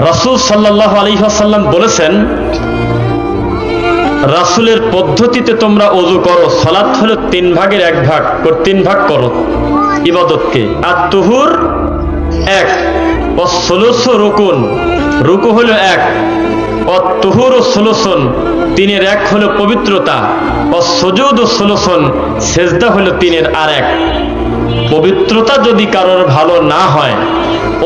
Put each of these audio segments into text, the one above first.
রাসূল সাল্লাল্লাহু আলাইহি ওয়াসাল্লাম বলেছেন, রাসূলের পদ্ধতিতে তোমরা ওযু করো। সালাত হলো 3 ভাগের 1 ভাগ, 3 ভাগ করো ইবাদতকে। আর তুহুর 1, ওয়াসসুলুসু রুকুন, রুকু হলো 1, ওয়াত-তুহুরু সুলুসুন, 3-এর 1 হলো পবিত্রতা, ওয়াস-সুজুদু সুলুসুন, সিজদা হলো 3-এর আর 1। পবিত্রতা যদি কারোর ভালো না হয়,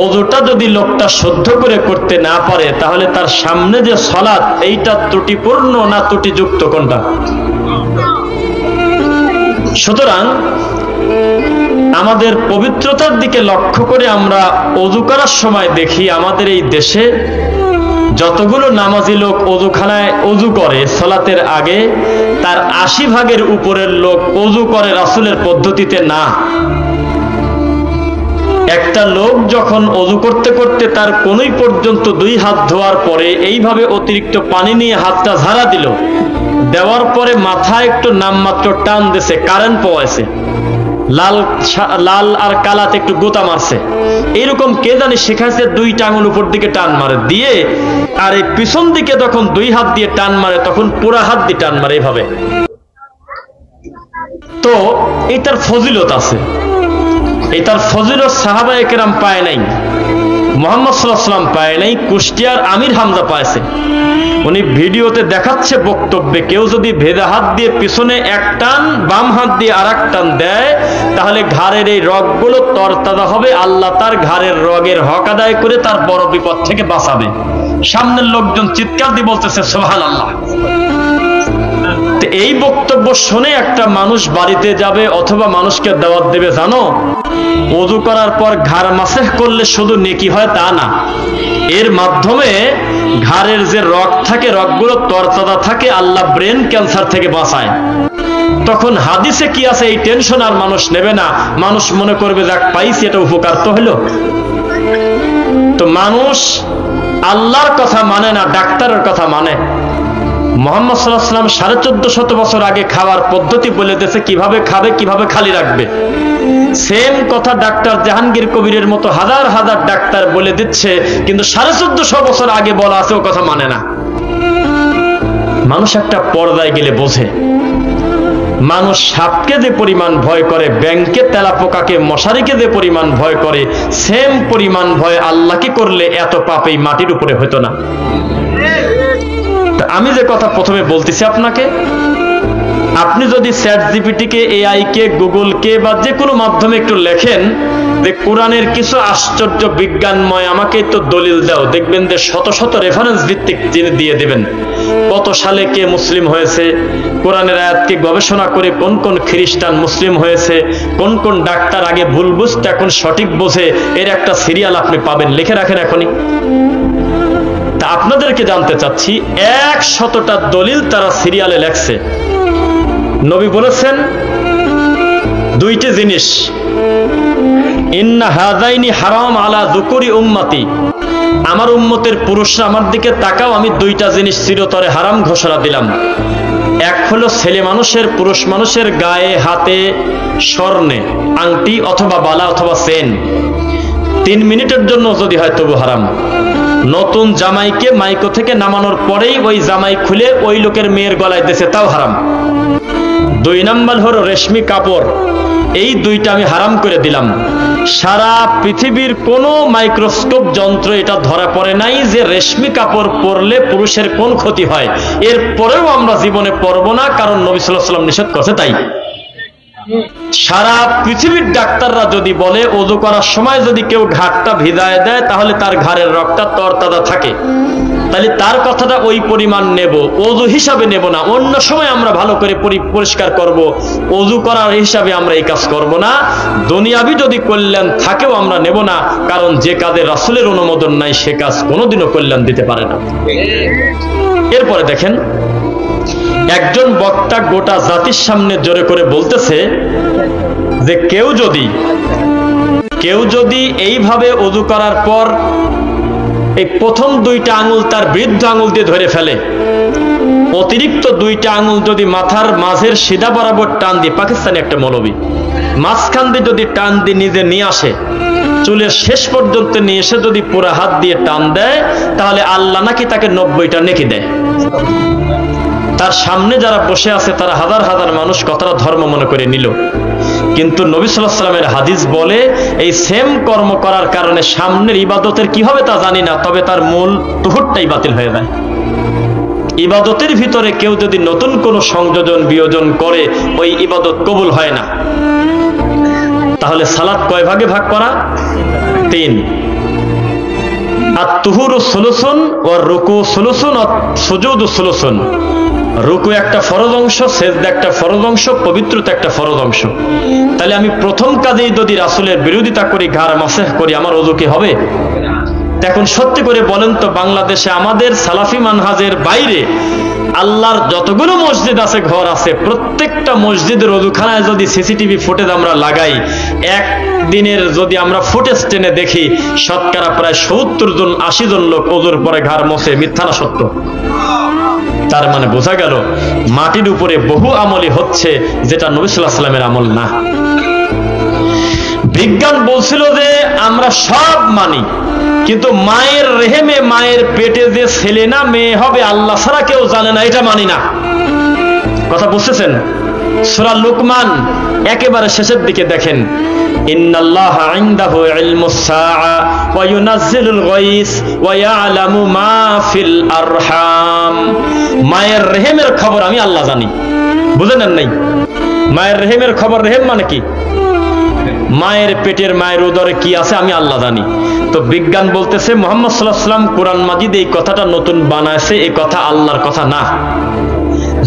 ওযুটা যদি লোকটা শুদ্ধ করে করতে না পারে, তাহলে তার সামনে যে সালাত এইটা ত্রুটিপূর্ণ না ত্রুটিযুক্ত কোনটা? সুতরাং আমাদের পবিত্রতার দিকে লক্ষ্য করে আমরা ওযু করার সময় দেখি আমাদের এই দেশে যতগুলো নামাজি লোক ওযুখানায় ওযু করে সালাতের আগে, তার 80 ভাগের উপরের লোক ওযু করে রাসূলের পদ্ধতিতে না। একটা লোক যখন ওযু করতে করতে তার কোনই পর্যন্ত 2 হাত ধোয়ার পরে এইভাবে অতিরিক্ত পানি নিয়ে হাতটা ঝাড়া দিল, দেওয়ার পরে মাথায় একটু নামমাত্র টান দিছে, কারেন্ট পাওয়াছে, লাল আর কালাতে একটু গোতা মারছে, এরকম কে জানি শেখাচ্ছে 2টা আঙুল উপর দিকে টান মারে দিয়ে, আর এই পিছন দিকে যখন 2 হাত দিয়ে টান মারে তখন পুরা হাত দিয়ে টান মারে এইভাবে। তো এটার ফজিলত আছে, এটার ফজিলত সাহাবায়ে কেরাম পায় নাই, মুহাম্মদ সাল্লাল্লাহু আলাইহি ওয়াসাল্লাম পায় নাই, কুষ্টিয়ার আমির হামজা পাইছে। উনি ভিডিওতে দেখাচ্ছে বক্তব্যে, কেউ যদি ভেজা হাত দিয়ে পিছনে 1 টান, বাম হাত দিয়ে আরেক টান দেয়, তাহলে ঘাড়ের এই রগগুলো তরতাজা হবে, আল্লাহ তার ঘাড়ের রগের হক আদায় করে তার বড় বিপদ থেকে বাঁচাবে। সামনের লোকজন চিৎকার দিয়ে বলতেছে সুবহানাল্লাহ। এই বক্তব্য শুনে একটা মানুষ বাড়িতে যাবে অথবা মানুষকে দাওয়াত দেবে, জানো ওযু করার পর ঘাড় মাসেহ করলে শুধু নেকি হয় তা না, এর মাধ্যমে ঘাড়ের যে রগ থাকে, রগগুলো তরতাজা থাকে, আল্লাহ ব্রেন ক্যান্সার থেকে বাঁচায়। তখন হাদিসে কি আছে এই টেনশন আর মানুষ নেবে না, মানুষ মনে করবে যাক পাইছি, এটা উপকার তো হলো। তো মানুষ আল্লাহর কথা মানে না, ডাক্তারের কথা মানে। মুহাম্মদ সাল্লাল্লাহু আলাইহি ওয়াসাল্লাম 1450 বছর আগে খাওয়ার পদ্ধতি বলে দিয়েছে, কিভাবে খাবে, কিভাবে খালি রাখবে। সেম কথা ডাক্তার জাহাঙ্গীর কবিরের মতো হাজার হাজার ডাক্তার বলে দিচ্ছে, কিন্তু 1450 বছর আগে বলা আছে ও কথা মানে না। মানুষ একটা পর্দায় গেলে বোঝে। মানুষ সাপকে যে পরিমাণ ভয় করে, ব্যাংকে তেলাপোকাকে, মশারিকে যে পরিমাণ ভয় করে, সেম পরিমাণ ভয় আল্লাহকে করলে এত পাপ এই মাটির উপরে হতো না। আমি যে কথা প্রথমে বলতেছি আপনাকে, আপনি যদি চ্যাট জিপিটিকে, এআই কে, গুগল কে বা যে কোনো মাধ্যমে একটু লেখেন যে কোরআনের কিছু আশ্চর্য বিজ্ঞানময় আমাকে তো দলিল দাও, দেখবেন যে শত শত রেফারেন্স ভিত্তিক যিনি দিয়ে দেবেন। কত সালে কে মুসলিম হয়েছে, কোরআনের আয়াতকে গবেষণা করে কোন কোন খ্রিস্টান মুসলিম হয়েছে, কোন কোন ডাক্তার আগে ভুল বুঝতে এখন সঠিক বোঝে, এর একটা সিরিয়াল আপনি পাবেন, লিখে রাখেন এখনই। তা আপনাদেরকে জানতে চাচ্ছি, 100টা দলিল তারা সিরিয়ালে লেখছে। নবী বলেছেন 2টি জিনিস, ইন্না হাযাইনি হারাম আলা যুকুরি উম্মতি, আমার উম্মতের পুরুষরা আমার দিকে তাকাও, আমি 2টা জিনিস চিরতরে হারাম ঘোষণা দিলাম। এক হলো ছেলে মানুষের, পুরুষ মানুষের গায়ে হাতে স্বর্ণে আংটি অথবা বালা অথবা চেন 3 মিনিটের জন্য যদি হয় তবু হারাম। নতুন জামাইকে মাইকো থেকে নামানোর পরেই ওই জামাই খুলে ওই লোকের মেয়ের গলায় দিয়েছে, তাও হারাম। 2 নাম্বার হলো রেশমি কাপড়, এই 2টা আমি হারাম করে দিলাম। সারা পৃথিবীর কোনো মাইক্রোস্কোপ যন্ত্র এটা ধরা পড়ে নাই যে রেশমি কাপড় পরলে পুরুষের কোন ক্ষতি হয়। এরপরেও আমরা জীবনে পরব না, কারণ নবী সাল্লাল্লাহু আলাইহি ওয়াসাল্লাম নিষেধ করেছে তাই। সারা পৃথিবীর ডাক্তাররা যদি বলে ওযু করার সময় যদি কেউ ঘাড়টা ভিজায় দেয় তাহলে তার ঘাড়ের রগটা তরতাজা থাকে, তাহলে তার কথাটা ওই পরিমাণ নেব, ওযু হিসাবে নেব না। অন্য সময় আমরা ভালো করে পরিষ্কার করব, ওযু করার হিসাবে আমরা এই কাজ করব না। দুনিয়াবি যদি কল্যাণ থাকেও আমরা নেব না, কারণ যে কাজে রাসূলের অনুমোদন নাই সে কাজ কোনোদিনও কল্যাণ দিতে পারে না। এরপরে দেখেন, একজন বক্তা গোটা জাতির সামনে জোরে করে বলতেছে যে কেউ যদি এইভাবে ওযু করার পর এই প্রথম 2টা আঙুল তার বৃদ্ধ আঙুল দিয়ে ধরে ফেলে, অতিরিক্ত 2টা আঙুল যদি মাথার মাঝের সিধা বরাবর টান দিয়ে, পাকিস্তানি একটা মৌলবী মাঝখান দিয়ে যদি টান দিয়ে নিজে নিয়ে আসে, চুলের শেষ পর্যন্ত নিয়ে এসে যদি পুরা হাত দিয়ে টান দেয় তাহলে আল্লাহ নাকি তাকে 90টা নেকি দেয়। তার সামনে যারা বসে আছে তারা হাজার হাজার মানুষ কথাটা ধর্ম মনে করে নিল, কিন্তু নবী সাল্লাল্লাহু আলাইহি ওয়াসাল্লামের হাদিস বলে এই সেম কর্ম করার কারণে সামনের ইবাদতের কি হবে তা জানি না, তবে তার মূল তুহুরটাই বাতিল হয়ে যায়। ইবাদতের ভিতরে কেউ যদি নতুন কোনো সংযোজন বিয়োজন করে ওই ইবাদত কবুল হয় না। তাহলে সালাত কয় ভাগে ভাগ করা? 3। আত-তুহুরু সুলুসুন ওয়া রুকু সুলুসুন ওয়া সুজুদু সুলুসুন। রুকু একটা ফরজ অংশ, সিজদা একটা ফরজ অংশ, পবিত্রতা একটা ফরজ অংশ। তাহলে আমি প্রথম কাজেই যদি রাসূলের বিরোধিতা করি, ঘাড় মাসহ করি, আমার ওযু কি হবে? এখন সত্যি করে বলেন তো, বাংলাদেশে আমাদের সালাফি মানহাজের বাইরে আল্লাহর যতগুলো মসজিদ আছে, ঘর আছে, প্রত্যেকটা মসজিদের ওযুখানায় যদি সিসিটিভি ফুটেজ আমরা লাগাই, একদিনের যদি আমরা ফুটেজ টেনে দেখি, শতকরা প্রায় 70 জন 80 জন লোক ওযুর পরে ঘাড় মোছে। মিথ্যা না সত্য? তার মানে বোঝা গেল মাটির উপরে বহু আমলই হচ্ছে যেটা নবী সাল্লাল্লাহু আলাইহি ওয়াসাল্লামের আমল না। বিজ্ঞান বলছিল যে আমরা সব মানি, কিন্তু মায়ের রেহেমে, মায়ের পেটে যে ছেলে না মেয়ে হবে আল্লাহ ছাড়া কেউ জানে না, এটা মানি না। কথা বুঝতেছেন? সূরা লুকমান একেবারে শেষের দিকে দেখেন, ইন্নাল্লাহা ইনদাহু ইলমুস সাআ ওয়া ইউনাজ্জিলুল গায়স ওয়া ইয়ালামু মা ফিল আরহাম। মায়ের রেহেমের খবর আমি আল্লাহ জানি। বুঝেন নাই? মায়ের রেহেমের খবর, রেহেম মানে কি? মায়ের পেটের, মায়ের উদরে কি আছে আমি আল্লাহ জানি। তো বিজ্ঞান বলতেছে মুহাম্মদ সাল্লাল্লাহু আলাইহি ওয়াসাল্লাম কোরআন মাজিদ এই কথাটা নতুন বানাইছে, এই কথা আল্লাহর কথা না।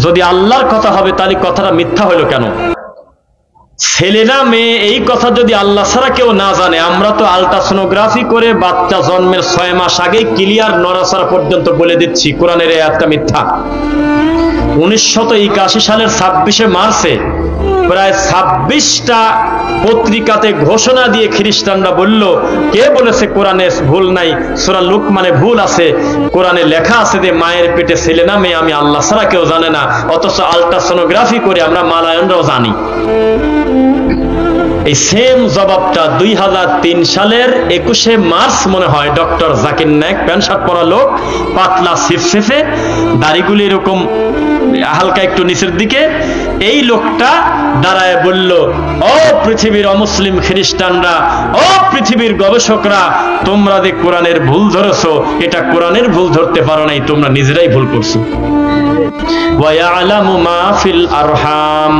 যদি আল্লাহর কথা হবে তাহলে কথাটা মিথ্যা হলো কেন? ছেলে না মেয়ে এই কথা যদি আল্লাহ ছাড়া কেউ না জানে, আমরা তো আলট্রাসোনোগ্রাফি করে বাচ্চা জন্মের 6 মাস আগে ক্লিয়ার নড়াচড়া পর্যন্ত বলে দিচ্ছি কোরআনের এই আয়াতটা মিথ্যা। 1981 সালের 26শে মার্চে প্রায় 26টা পত্রিকাতে ঘোষণা দিয়ে খ্রিস্টানরা বলল, কে বলেছে কোরআনে ভুল নাই, সূরা লুকমানে ভুল আছে, কোরআনে লেখা আছে যে মায়ের পেটে ছেলে না মেয়ে আমি আল্লাহ ছাড়া কেউ জানে না, অথচ আলট্রাসোনোগ্রাফি করে আমরা মালায়নরাও জানি। এই সেম জবাবটা 2003 সালের 21শে মার্চ মনে হয় doctor Zakir Naik, pant shirt পরা লোক, পাতলা সিফসিফে, দাড়িগুলি এরকম হালকা একটু নিচের দিকে, এই লোকটা দাঁড়ায় বলল, ও পৃথিবীর অমুসলিম খ্রিস্টানরা, ও পৃথিবীর গবেষকরা, তোমরা যে কোরআনের ভুল ধরেছো, এটা কোরআনের ভুল ধরতে পারো নাই, তোমরা নিজেরাই ভুল করছো। ওয়া ইয়ালামু মা ফিল আরহাম।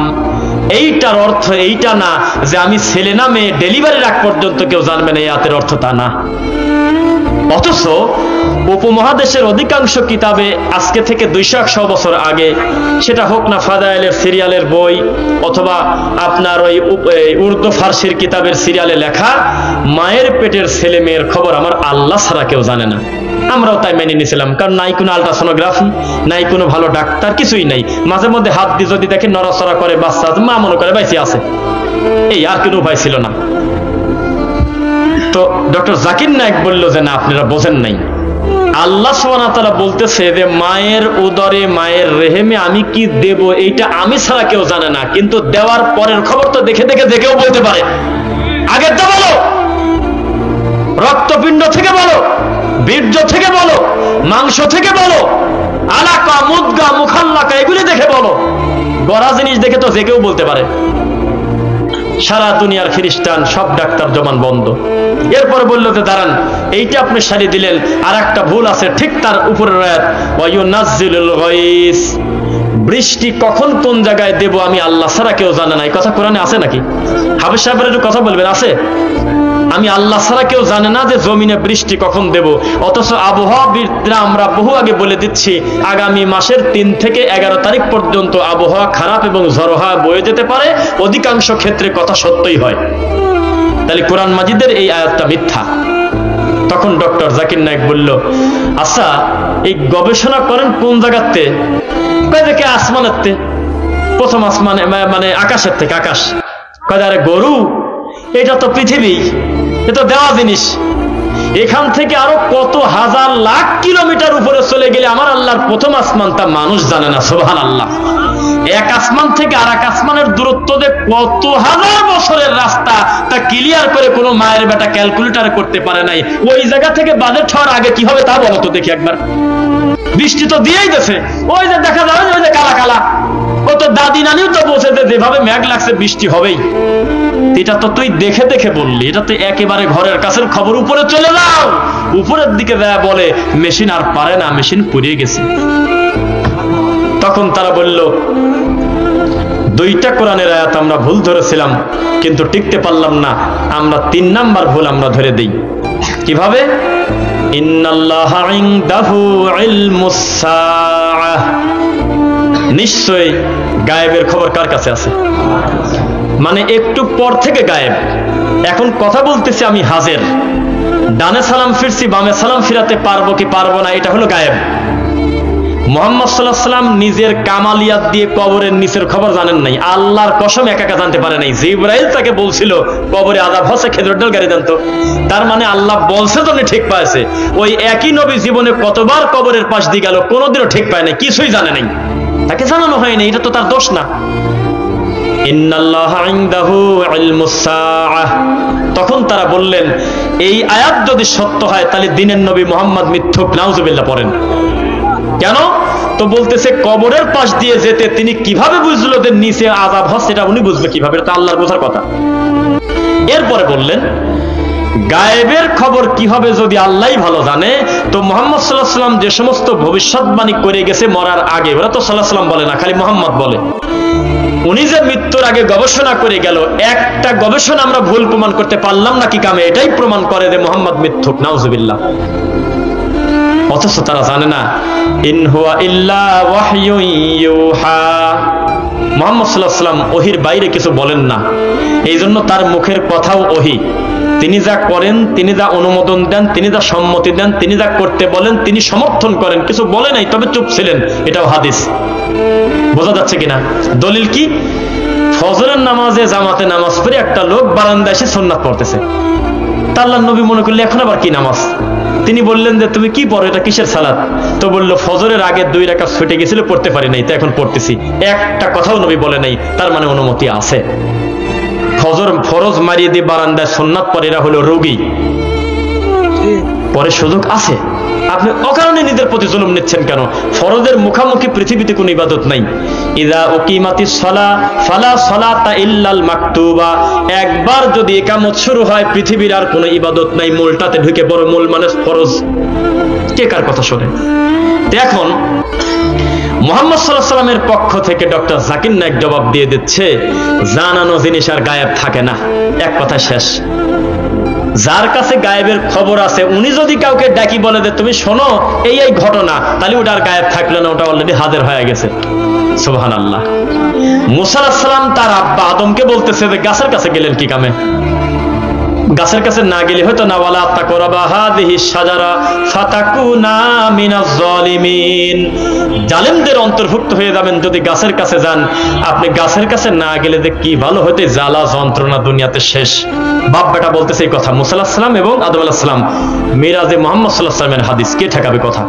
এইটার অর্থ এইটা না যে আমি ছেলে না মেয়ে ডেলিভারির আগ পর্যন্ত কেউ জানবে না, এই আয়াতের অর্থ তা না। অথচ উপমহাদেশের অধিকাংশ কিতাবে আজকে থেকে 200-100 বছর আগে, সেটা হোক না ফাদাইলের সিরিয়ালের বই অথবা আপনার ওই উর্দু ফার্সির কিতাবের সিরিয়ালে লেখা, মায়ের পেটের ছেলে মেয়ের খবর আমার আল্লাহ ছাড়া কেউ জানে না। আমরাও তাই মেনে নিয়েছিলাম, কারণ নাই কোনো আলট্রাসোনোগ্রাফি, নাই কোনো ভালো ডাক্তার, কিছুই নাই। মাঝে মধ্যে হাত দিয়ে যদি দেখে নড়াচড়া করে বাচ্চা, মা মনে করে বাইসে আছে, এই আর কোনো উপায় ছিল না। তো ডক্টর জাকির নায়েক বলল যে না, আপনারা বোঝেন নাই, আল্লাহ সুবহানাহু ওয়া তাআলা বলতেছে যে মায়ের উদরে, মায়ের রেহেমে আমি কি দেব এইটা আমি ছাড়া কেউ জানে না, কিন্তু দেওয়ার পরের খবর তো দেখে দেখে যে কেউ বলতে পারে। আগেরটা বলো, রক্তপিণ্ড থেকে বলো, বীর্য থেকে বলো, মাংস থেকে বলো, আলাকা, মুদগা, মুখাল্লাকা, এগুলি দেখে বলো। গড়া জিনিস দেখে তো যে কেউ বলতে পারে। সারা দুনিয়ার খ্রিস্টান সব ডাক্তার জমান বন্ধ। এরপর বলল যে দাঁড়ান, এইটা আপনি সারি দিলেন, আর একটা ভুল আছে ঠিক তার উপরের আয়াত, ওয়া ইউনাজ্জিলুল গায়স। বৃষ্টি কখন কোন জায়গায় দেব আমি আল্লাহ ছাড়া কেউ জানে না, এই কথা কোরআনে আছে নাকি? হাফেজ সাহেবের একটু কথা বলবেন, আছে? আমি আল্লাহ ছাড়া কেউ জানে না যে জমিনে বৃষ্টি কখন দেব। অথচ আবহাওয়াবিদরা আমরা বহু আগে বলে দিচ্ছি, আগামী মাসের 3 থেকে 11 তারিখ পর্যন্ত আবহাওয়া খারাপ এবং ঝড়ো হাওয়া বয়ে যেতে পারে। অধিকাংশ ক্ষেত্রে কথা সত্যই হয়। তাহলে কোরআন মাজিদের এই আয়াতটা মিথ্যা। তখন ডক্টর জাকির নায়েক বলল, আচ্ছা এই গবেষণা করেন কোন জায়গাতে? কয় দেখে আসমানেরতে, প্রথম আসমানে মানে আকাশের থেকে। আকাশ কয় আরে গরু, এটা তো পৃথিবী, এটা দেওয়া জিনিস, এখান থেকে আরো কত হাজার লাখ কিলোমিটার উপরে চলে গেলে আমার আল্লাহর প্রথম আসমান তা মানুষ জানে না। সুবহানাল্লাহ। এক আসমান থেকে আর এক আসমানের দূরত্ব যে কত হাজার বছরের রাস্তা তা ক্লিয়ার করে কোনো মায়ের বেটা ক্যালকুলেটর করতে পারে নাই। ওই জায়গা থেকে বাজেট হওয়ার আগে কি হবে তা বলো তো দেখি একবার। বৃষ্টি তো দিয়েই গেছে, ওই যে দেখা যাবে ওই যে কালা কালা, ও তো দাদি নানিও তো বলছে যে যেভাবে মেঘ লাগছে বৃষ্টি হবেই। এটা তো তুই দেখে দেখে বললি, এটা তো একেবারে ঘরের কাছের খবর। উপরে চলে যাও, উপরের দিকে যায় বলে মেশিন আর পারে না, মেশিন পুড়িয়ে গেছে। তখন তারা বলল, দুইটা কোরআনের আয়াত আমরা ভুল ধরেছিলাম কিন্তু টিকতে পারলাম না, আমরা 3 নাম্বার ভুল আমরা ধরে দেই। কিভাবে? ইন্নাল্লাহা ইনদাহু ইলমুস সাআহ, নিশ্চয় গায়েবের খবর কার কাছে আছে? মানে একটু পর থেকে গায়েব। এখন কথা বলতেছি আমি হাজির, ডানে সালাম ফিরছি বামে সালাম ফিরাতে পারবো কি পারবো না এটা হলো গায়েব। মুহাম্মদ সাল্লাল্লাহু আলাইহি ওয়াসাল্লাম নিজের কামালিয়াত দিয়ে কবরের নিচের খবর জানেন নাই, আল্লাহর কসম একা একা জানতে পারে নাই। জিবরাইল তাকে বলছিল কবরে আযাব হচ্ছে, খেজুর ডাল গাড়ি জানতো। তার মানে আল্লাহ বলছে তো ঠিক পাইছে। ওই একই নবী জীবনে কতবার কবরের পাশ দিয়ে গেল, কোনোদিনও ঠিক পায় নাই, কিছুই জানে নাই, তাকে জানানো হয়নি। এটা তো তার দোষ না। ইন্নাল্লাহা ইনদাহু ইলমুস সাআহ। তখন তারা বললেন, এই আয়াত যদি সত্য হয় তাহলে দিনের নবী মুহাম্মদ মিথ্যুক, নাউজুবিল্লাহ পড়েন। কেন? তো বলতেছে কবরের পাশ দিয়ে যেতে তিনি কিভাবে বুঝলো যে নিচে আযাব হচ্ছে, এটা উনি বুঝবে কিভাবে? এটা আল্লাহর বোঝার কথা। এরপরে বললেন, গায়েবের খবর কি হবে যদি আল্লাহই ভালো জানে, তো মুহাম্মদ সাল্লাল্লাহু আলাইহি ওয়াসাল্লাম যে সমস্ত ভবিষ্যৎবাণী করে গেছে মরার আগে, ওরা তো সাল্লাল্লাহু আলাইহি ওয়াসাল্লাম বলে না, খালি মুহাম্মদ বলে। উনি যে মৃত্যুর আগে গবেষণা করে গেল, একটা গবেষণা আমরা ভুল প্রমাণ করতে পারলাম না কি কামে, এটাই প্রমাণ করে যে মুহাম্মদ মিথ্যুক, নাউজুবিল্লাহ। অথচ তারা জানে না, ইন হুয়া ইল্লা ওয়াহয়ুন ইউহা, মুহাম্মদ সাল্লাল্লাহু আলাইহি ওয়াসাল্লাম ওহীর বাইরে কিছু বলেন না, এই জন্য তার মুখের কথাও ওহী। তিনি যা করেন, তিনি যা অনুমোদন দেন, তিনি যা সম্মতি দেন, তিনি যা করতে বলেন তিনি সমর্থন করেন, কিছু বলে নাই তবে চুপ ছিলেন, এটাও হাদিস। বোঝা যাচ্ছে কিনা? দলিল কি? ফজরের নামাজে জামাতে নামাজ পড়ে একটা লোক বারান্দায় এসে সুন্নাত পড়তেছে। তা আল্লাহর নবী মনে করলে এখন আবার কি নামাজ? তিনি বললেন যে তুমি কি পড়ো, এটা কিসের সালাত? তো বললো ফজরের আগে 2 রাকাত ছুটে গেছিল, পড়তে পারি নাই, তো এখন পড়তেছি। একটা কথাও নবী বলে নাই, তার মানে অনুমতি আছে। ফজর ফরজ মারিয়ে দিয়ে বারান্দায় সুন্নাত পড়ে, এরা হলো রোগী, পরে সুযোগ আছে। আপনি অকারণে নিজের প্রতি জুলুম নিচ্ছেন কেন? ফরজের মুখামুখি পৃথিবীতে কোনো ইবাদত নাই। ইযা উকিমাতিস সালাহ ফালা সালাতা ইল্লাল মাকতুবা, একবার যদি ইকামত শুরু হয় পৃথিবীর আর কোনো ইবাদত নাই। মূলটাতে ঢুকে বড়, মূল মানে ফরজ। কে কার কথা শোনে? এখন মুহাম্মদ সাল্লাল্লাহু আলাইহি ওয়াসাল্লামের পক্ষ থেকে ডক্টর জাকির নায়েক জবাব দিয়ে দিচ্ছে, জানানো জিনিস আর গায়েব থাকে না, এক কথা শেষ। যার কাছে গায়েবের খবর আছে উনি যদি কাউকে ডাকি বলে যে তুমি শোনো এই এই ঘটনা, তাহলে ওটা আর গায়েব থাকলো না, ওটা অলরেডি হাজির হয়ে গেছে। সুবহানাল্লাহ। মুসা আলাইহিস সালাম তার আব্বা আদমকে বলতেছে যে গাছের কাছে গেলেন কি কামে? গাছের কাছে না গেলে হয়তো না, ওয়ালা তাকরাবা হাযিহি শাজারা ফাতাকুনা মিনাজ জালিমিন, জালেমদের অন্তর্ভুক্ত হয়ে যাবেন যদি গাছের কাছে যান। আপনি গাছের কাছে না গেলে যে কি ভালো হতে, জ্বালা যন্ত্রণা দুনিয়াতে শেষ। বাপ বেটা বলতেছে এই কথা, মুসা আলাইহিস সালাম এবং আদম আলাইহিস সালাম। মিরাজে মুহাম্মদ সাল্লাল্লাহু আলাইহি ওয়াসাল্লামের হাদিস, কে ঠেকাবে কথা?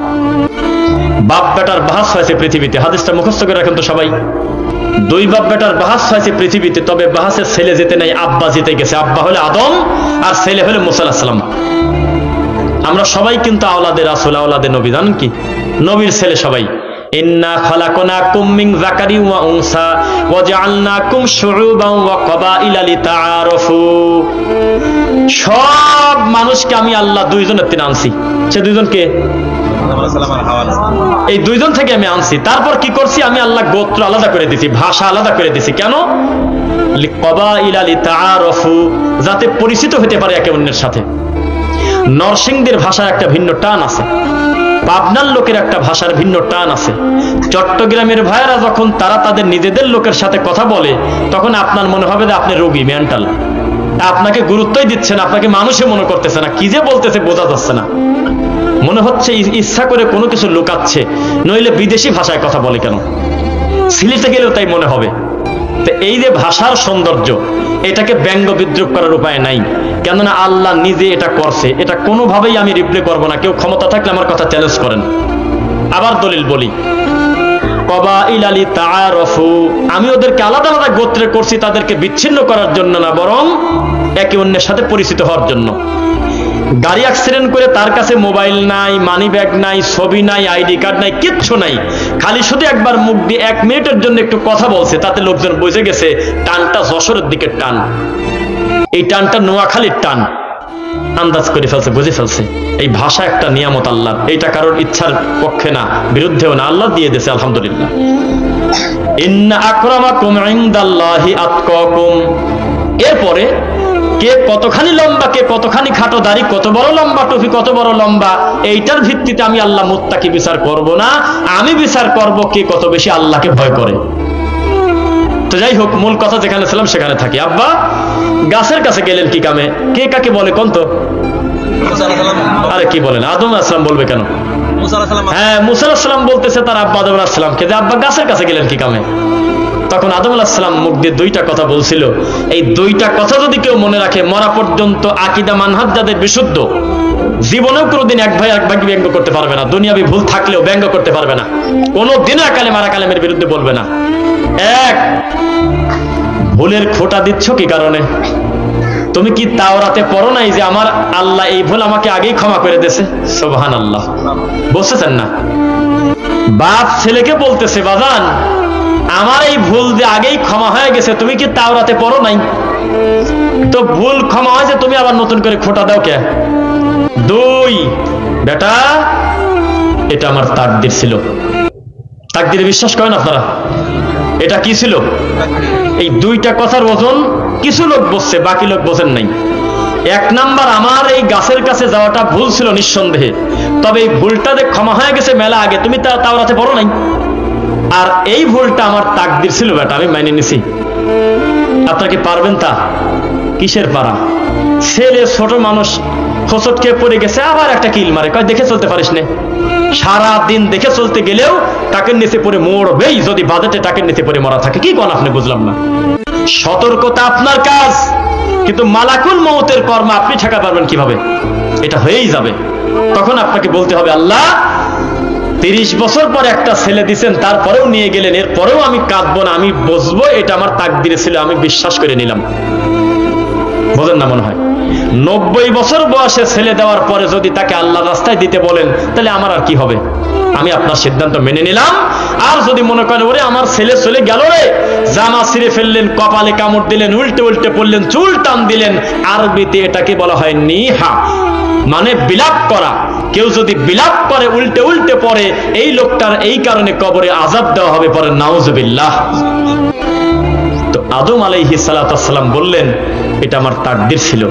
বাপ বেটার বাহাস হয়েছে পৃথিবীতে, হাদিসটা মুখস্থ করে রাখেন তো সবাই। 2 বাপ বেটার বাহাস হয়েছে পৃথিবীতে, তবে বাহাসের ছেলে যেতে নাই, আব্বা জিতে গেছে। আব্বা হলে আদম আর ছেলে হলে মুসা আলাইহিস সালাম। আমরা সবাই কিন্তু আওলাদে রাসূল, আওলাদে নবী, জানেন কি? নবীর ছেলে সবাই। ইন্না খালাকনাকুম মিন যাকারি ওয়া উনসা ওয়া জাআলনাকুম শুউবান ওয়া ক্বাবাইলা লিতাআরাফু, সব মানুষকে আমি আল্লাহ 2 জনের থেকে আনছি। সে 2 জন কে? এই 2 জন থেকে আমি আনছি। তারপর কি করছি? আমি আল্লাহ গোত্র আলাদা করে দিছি, ভাষা আলাদা করে দিছি। কেন? লিক্বাবাইলা লিতাআরাফু, যাতে পরিচিত হতে পারে একে অন্যের সাথে। নরসিংদীর ভাষার একটা ভিন্ন টান আছে, পাবনার লোকের একটা ভাষার ভিন্ন টান আছে। চট্টগ্রামের ভাইয়েরা যখন তারা তাদের নিজেদের লোকের সাথে কথা বলে, তখন আপনার মনে হবে যে আপনি রোগী, মেন্টাল, আপনাকে গুরুত্বই দিচ্ছে না, আপনাকে মানুষে মনে করতেছে না, কি যে বলতেছে বোঝা যাচ্ছে না। মনে হচ্ছে ইচ্ছা করে কোনো কিছু লুকাচ্ছে, নইলে বিদেশি ভাষায় কথা বলে কেন? সিলেটে গেলেও তাই মনে হবে। তো এই যে ভাষার সৌন্দর্য, এটাকে ব্যঙ্গ বিদ্রুপ করার উপায় নাই, কেননা আল্লাহ নিজে এটা করছে। এটা কোনোভাবেই আমি রিপ্লে করবো না। কেউ ক্ষমতা থাকলে আমার কথা চ্যালেঞ্জ করেন। আবার দলিল বলি, কবাইল আলী তাআরাফু, আমি ওদেরকে আলাদা আলাদা গোত্রে করছি তাদেরকে বিচ্ছিন্ন করার জন্য না, বরং একে অন্যের সাথে পরিচিত হওয়ার জন্য। গাড়ি অ্যাক্সিডেন্ট করে তার কাছে মোবাইল নাই, মানি ব্যাগ নাই, ছবি নাই, আইডি কার্ড নাই, কিচ্ছু নাই, খালি শুধু একবার মুখ দিয়ে 1 মিনিটের জন্য একটু কথা বলছে, তাতে লোকজন বুঝে গেছে টানটা যশোরের দিকের টান, এই টানটা নোয়াখালীর টান, আন্দাজ করে ফেলছে, বুঝে ফেলছে। এই ভাষা একটা নিয়ামত আল্লাহর, এইটা কারোর ইচ্ছার পক্ষে না, বিরুদ্ধেও না, আল্লাহ দিয়ে দিয়েছে, আলহামদুলিল্লাহ। ইন্না আকরামাকুম ইনদাল্লাহি আতকাকুম। এরপরে কে কতখানি লম্বা, কে কতখানি খাটো দাড়ি, কত বড় লম্বা টুপি, কত বড় লম্বা, এইটার ভিত্তিতে আমি আল্লাহ মুত্তাকি বিচার করব না। আমি বিচার করব কে কত বেশি আল্লাহকে ভয় করে। তো যাই হোক, মূল কথা যেখানে ছিলাম সেখানে থাকি। আব্বা গাছের কাছে গেলেন কি কামে? কে কাকে বলে কোন তো? আরে কি বলেন, আদম আলাইহিস সালাম বলবে কেন? হ্যাঁ, মুসা আলাইহিস সালাম বলতেছে তার আব্বা আদম আলাইহিস সালামকে যে আব্বা গাছের কাছে গেলেন কি কামে? তখন আদম আলাইহিস সালাম মুখ দিয়ে 2টা কথা বলছিল। এই 2টা কথা যদি কেউ মনে রাখে, মরা পর্যন্ত আকীদা মানহাজ যাদের বিশুদ্ধ, জীবনেও কোনোদিন এক ভাই এক ভাগে ব্যঙ্গ করতে পারবে না, দুনিয়াবি ভুল থাকলেও ব্যঙ্গ করতে পারবে না, কোনোদিনও একালে মারা কালেমের বিরুদ্ধে বলবে না। এক, ভুলের খোঁটা দিচ্ছ কি কারণে? তুমি কি তাওরাতে পড়ো নাই যে আমার আল্লাহ এই ভুল আমাকে আগেই ক্ষমা করে দিয়েছে? সুবহানাল্লাহ, বুঝতেছেন না? বাপ ছেলেকে বলতেছে, বাজান আমার এই ভুল যে আগেই ক্ষমা হয়ে গেছে, তুমি কি তাওরাতে পড়ো নাই? তো ভুল ক্ষমা হয়েছে, তুমি আবার নতুন করে খোঁটা দাও কে? 2, বেটা এটা আমার তাকদীর ছিল। তাকদীরে বিশ্বাস করেন আপনারা? এটা কি ছিল? এই 2টা কথার ওজন কিছু লোক বলছে, বাকি লোক বোঝেন নাই। 1 নাম্বার, আমার এই গাছের কাছে যাওয়াটা ভুল ছিল নিঃসন্দেহে, তবে এই ভুলটা যে ক্ষমা হয়ে গেছে মেলা আগে, তুমি তাওরাতে পড়ো নাই। আর এই ভুলটা আমার তাকদীর ছিল বেটা, আমি মেনে নিছি। আপনারা কি পারবেন তা? কিসের পারা? ছেলে ছোট মানুষ হোঁচট খেয়ে পড়ে গেছে, আবার একটা কিল মারে, কয় দেখে চলতে পারিস না। সারা দিন দেখে চলতে গেলেও টাকের নিচে পড়ে মরবেই, যদি বাজেটে টাকের নিচে পড়ে মরা থাকে। কি কোন আপনি? বুঝলাম না। সতর্কতা আপনার কাজ, কিন্তু মালাকুল মউতের কর্ম আপনি ঠেকা পারবেন কিভাবে? এটা হয়েই যাবে। তখন আপনাকে বলতে হবে, আল্লাহ 30 বছর পর একটা ছেলে দিচ্ছেন, তারপরেও নিয়ে গেলেন, এরপরেও আমি কাঁদবো না, আমি বুঝবো এটা আমার তাকদীরে ছিল, আমি বিশ্বাস করে নিলাম। বোঝেন না মনে হয়? 90 বছর বয়সে ছেলে দেওয়ার পরে যদি তাকে আল্লাহর রাস্তায় দিতে বলেন, তাহলে আমার আর কি হবে? আমি আপনার সিদ্ধান্ত মেনে নিলাম। আর যদি মনে করেন ওরে আমার ছেলে চলে গেল রে, জামা ছিঁড়ে ফেললেন, কপালে কামড় দিলেন, উল্টে উল্টে পড়লেন, চুল টান দিলেন, আরবিতে এটাকে বলা হয় নিহা, মানে বিলাপ করা। কেউ যদি বিলাপ করে, উল্টে উল্টে পড়ে, এই লোকটার এই কারণে কবরে আযাব দেওয়া হবে, পরে নাউজুবিল্লাহ। তো আদম আলাইহিস সালাতু সালাম বললেন এটা আমার তাকদীর ছিল।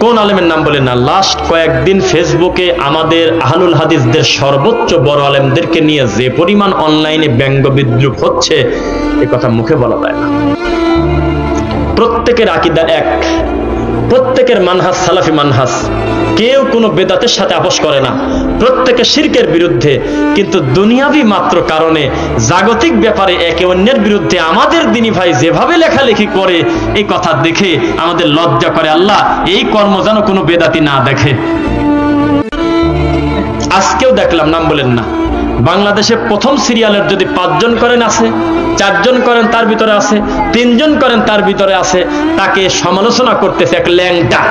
কোন আলেমের নাম বলেন না? লাস্ট কয়েকদিন ফেসবুকে আমাদের আহলুল হাদিসদের সর্বোচ্চ বড় আলেমদেরকে নিয়ে যে পরিমাণ অনলাইনে ব্যঙ্গ বিদ্রুপ হচ্ছে, এ কথা মুখে বলা যায় না। প্রত্যেকের আকীদা এক, প্রত্যেকের মানহাজ সালাফি মানহাজ, কেউ কোনো বেদাতের সাথে আপোষ করে না, প্রত্যেকে শিরকের বিরুদ্ধে। কিন্তু দুনিয়াবি মাত্র কারণে, জাগতিক ব্যাপারে একে অন্যের বিরুদ্ধে আমাদের দিনী ভাই যেভাবে লেখালেখি করে, এই কথা দেখে আমাদের লজ্জা করে। আল্লাহ এই কর্ম যেন কোনো বেদাতি না দেখে। আজকেও দেখলাম, নাম বলেন না, বাংলাদেশে প্রথম সিরিয়ালের যদি 5 জন করেন আছে, 4 জন করেন তার ভিতরে আছে, 3 জন করেন তার ভিতরে আছে, তাকে সমালোচনা করতেছে এক ল্যাংটা,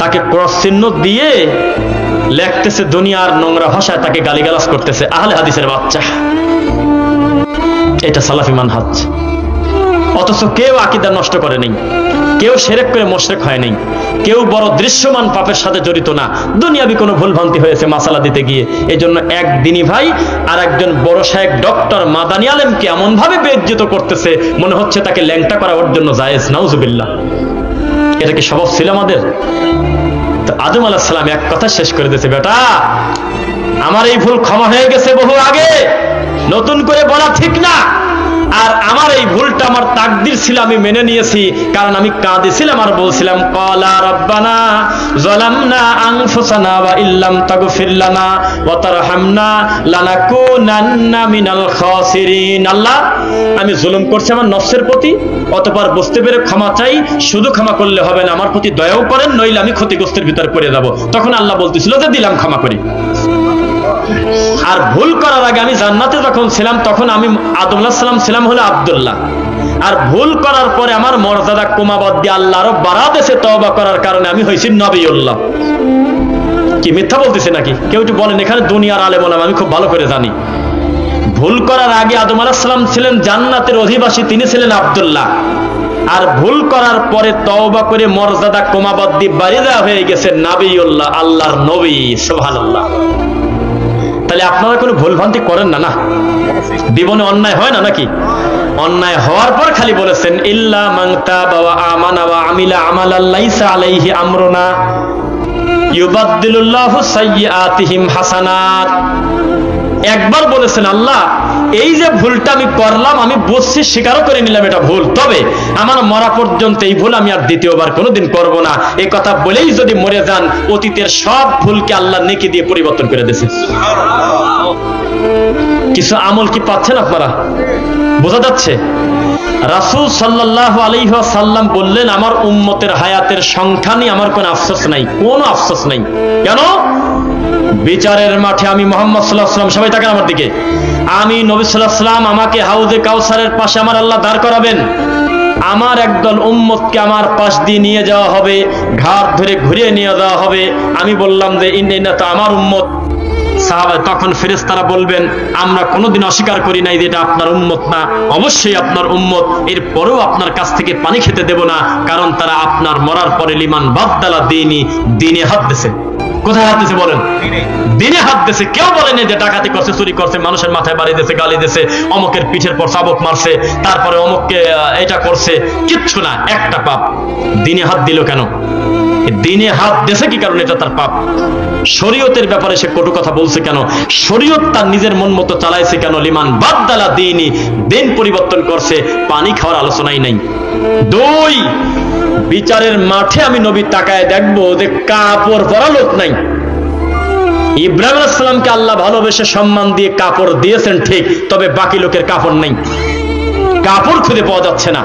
তাকে ক্রস চিহ্ন দিয়ে লেখতেছে দুনিয়ার নোংরা ভাষায়, তাকে গালিগালাজ করতেছে, আহলে হাদিসের বাচ্চা। এটা সালাফি মানহাজ। অথচ কেউ আকীদা নষ্ট করে নাই, কেউ শিরক করে মুশরিক হয় নাই, কেউ বড় দৃশ্যমান পাপের সাথে জড়িত না। দুনিয়াবি কোনো ভুলভ্রান্তি হয়েছে মাসালা দিতে গিয়ে, এজন্য এক দিনী ভাই আর একজন বড় শায়েখ ডক্টর মাদানী আলেমকে এমন ভাবে বেইজ্জত করতেছে, মনে হচ্ছে তাকে ল্যাংটা করা ওর জন্য জায়েজ। নাউজুবিল্লাহ। এটা কি স্বভাব ছিল আমাদের? তো আদম আলাইহিস সালাম এক কথা শেষ করে দিয়েছে, বেটা আমার এই ভুল ক্ষমা হয়ে গেছে বহু আগে, নতুন করে বলা ঠিক না। আর আমার এই ভুলটা আমার তাকদির ছিল, আমি মেনে নিয়েছি, কারণ আমি কাঁদেছিলাম আর বলছিলাম ক্বালা রাব্বানা যালামনা আনফুসানা ওয়া ইল্লাম তাগফির লানা ওয়া তারহামনা লানাকুনান্না মিনাল খাসিরিন। আল্লাহ, আমি জুলুম করছি আমার নফসের প্রতি, অতঃপর বুঝতে পেরে ক্ষমা চাই। শুধু ক্ষমা করলে হবে না, আমার প্রতি দয়াও করেন, নইলে আমি ক্ষতিগ্রস্তের ভিতরে পড়ে যাব। তখন আল্লাহ বলতেছিল যে দিলাম ক্ষমা করি। আর ভুল করার আগে আমি জান্নাতে যখন ছিলাম তখন আমি আদম আলাইহিস সালাম ছিলাম হলো আব্দুল্লাহ। আর ভুল করার পরে আমার মর্যাদা কমাবাদ দিয়ে আল্লাহ আরো বাড়া দেশে তওবা করার কারণে আমি হয়েছি নবিউল্লাহ। কি মিথ্যা বলতেছে নাকি? কেউ একটু বলেন, এখানে দুনিয়ার আলেম ওলামা আমি খুব ভালো করে জানি। ভুল করার আগে আদম আলাইহিস সালাম ছিলেন জান্নাতের অধিবাসী, তিনি ছিলেন আব্দুল্লাহ। আর ভুল করার পরে তওবা করে মর্যাদা কমাবাদ দিয়ে বাড়িয়ে দেওয়া হয়ে গেছে নবিউল্লাহ, আল্লাহর নবী। সুবহানাল্লাহ। তাহলে আপনারা কোনো ভুল ভ্রান্তি করেন না? না, জীবনে অন্যায় হয় না নাকি? অন্যায় হওয়ার পর খালি বলেছেন ইল্লা মান তাবা ওয়া আমানা ওয়া আমিলা আমালান লাইসা আলাইহি আমরুনা ইউবাদদিলুল্লাহু সাইয়্যাতিহিম হাসানাত। একবার বলেছেন আল্লাহ, এই যে ভুলটা আমি করলাম, আমি বুঝছি, স্বীকারও করে নিলাম এটা ভুল, তবে আমার মরা পর্যন্ত এই ভুল আমি আর দ্বিতীয়বার কোনোদিন করব না। এই কথা বলেই যদি মরে যান, অতীতের সব ভুলকে আল্লাহ নেকি দিয়ে পরিবর্তন করে দিয়েছে। কিছু আমল কি পাচ্ছেন আপনারা? বোঝা যাচ্ছে? রাসূল সাল্লাল্লাহু আলাইহি ওয়াসাল্লাম বললেন, আমার উম্মতের হায়াতের সংখ্যা নিয়ে আমার কোনো আফসোস নাই, কোনো আফসোস নাই। কেন? বিচারের মাঠে আমি মুহাম্মদ সাল্লাল্লাহু আলাইহি ওয়াসাল্লাম, সবাই তাকান আমার দিকে, আমি নবী সাল্লাল্লাহু আলাইহি ওয়াসাল্লাম, আমাকে হাউজে কাউসারের পাশে আমার আল্লাহ দাঁড় করাবেন। আমার একদল উম্মতকে আমার পাশ দিয়ে নিয়ে যাওয়া হবে, ঘাট ধরে ঘুরিয়ে নিয়ে যাওয়া হবে। আমি বললাম যে ইন্না তো আমার উম্মত। সাহাবা তখন ফেরেশতারা বলবেন, আমরা কোনোদিন অস্বীকার করি নাই যে এটা আপনার উম্মত না, অবশ্যই আপনার উম্মত, এরপরেও আপনার কাছ থেকে পানি খেতে দেব না, কারণ তারা আপনার মরার পরে লিমান বাদদালা দিনে হাত দিয়েছে। কোথায় হাত দিয়েছে বলেন? দিনে হাত দিয়েছে। কেউ বলেনি যে ডাকাতি করছে, চুরি করছে, মানুষের মাথায় বাড়ি দিয়েছে, গালি দিয়েছে, অমকের পিঠের পর চাবুক মারছে, তারপরে অমককে এটা করছে, কিচ্ছু না, একটা পাপ। দিনে হাত দিল কেন? দিনে হাত দিয়েছে কি কারণে? এটা তার পাপ। শরীয়তের ব্যাপারে সে কটু কথা বলছে কেন? শরীয়ত তার নিজের মন মতো চালাইছে কেন? লিমান বাদদালা দিনই, দিন পরিবর্তন করছে, পানি খাওয়ার আলোচনাই নাই। দুই, বিচারের মাঠে আমি নবী তাকায় দেখবো যে কাপড় পরা লোক নাই। ইব্রাহিম আলাইহিস সালামকে আল্লাহ ভালোবেসে সম্মান দিয়ে কাপড় দিয়েছেন ঠিক, তবে বাকি লোকের কাপড় নাই, কাপড় খুঁজে পাওয়া যাচ্ছে না।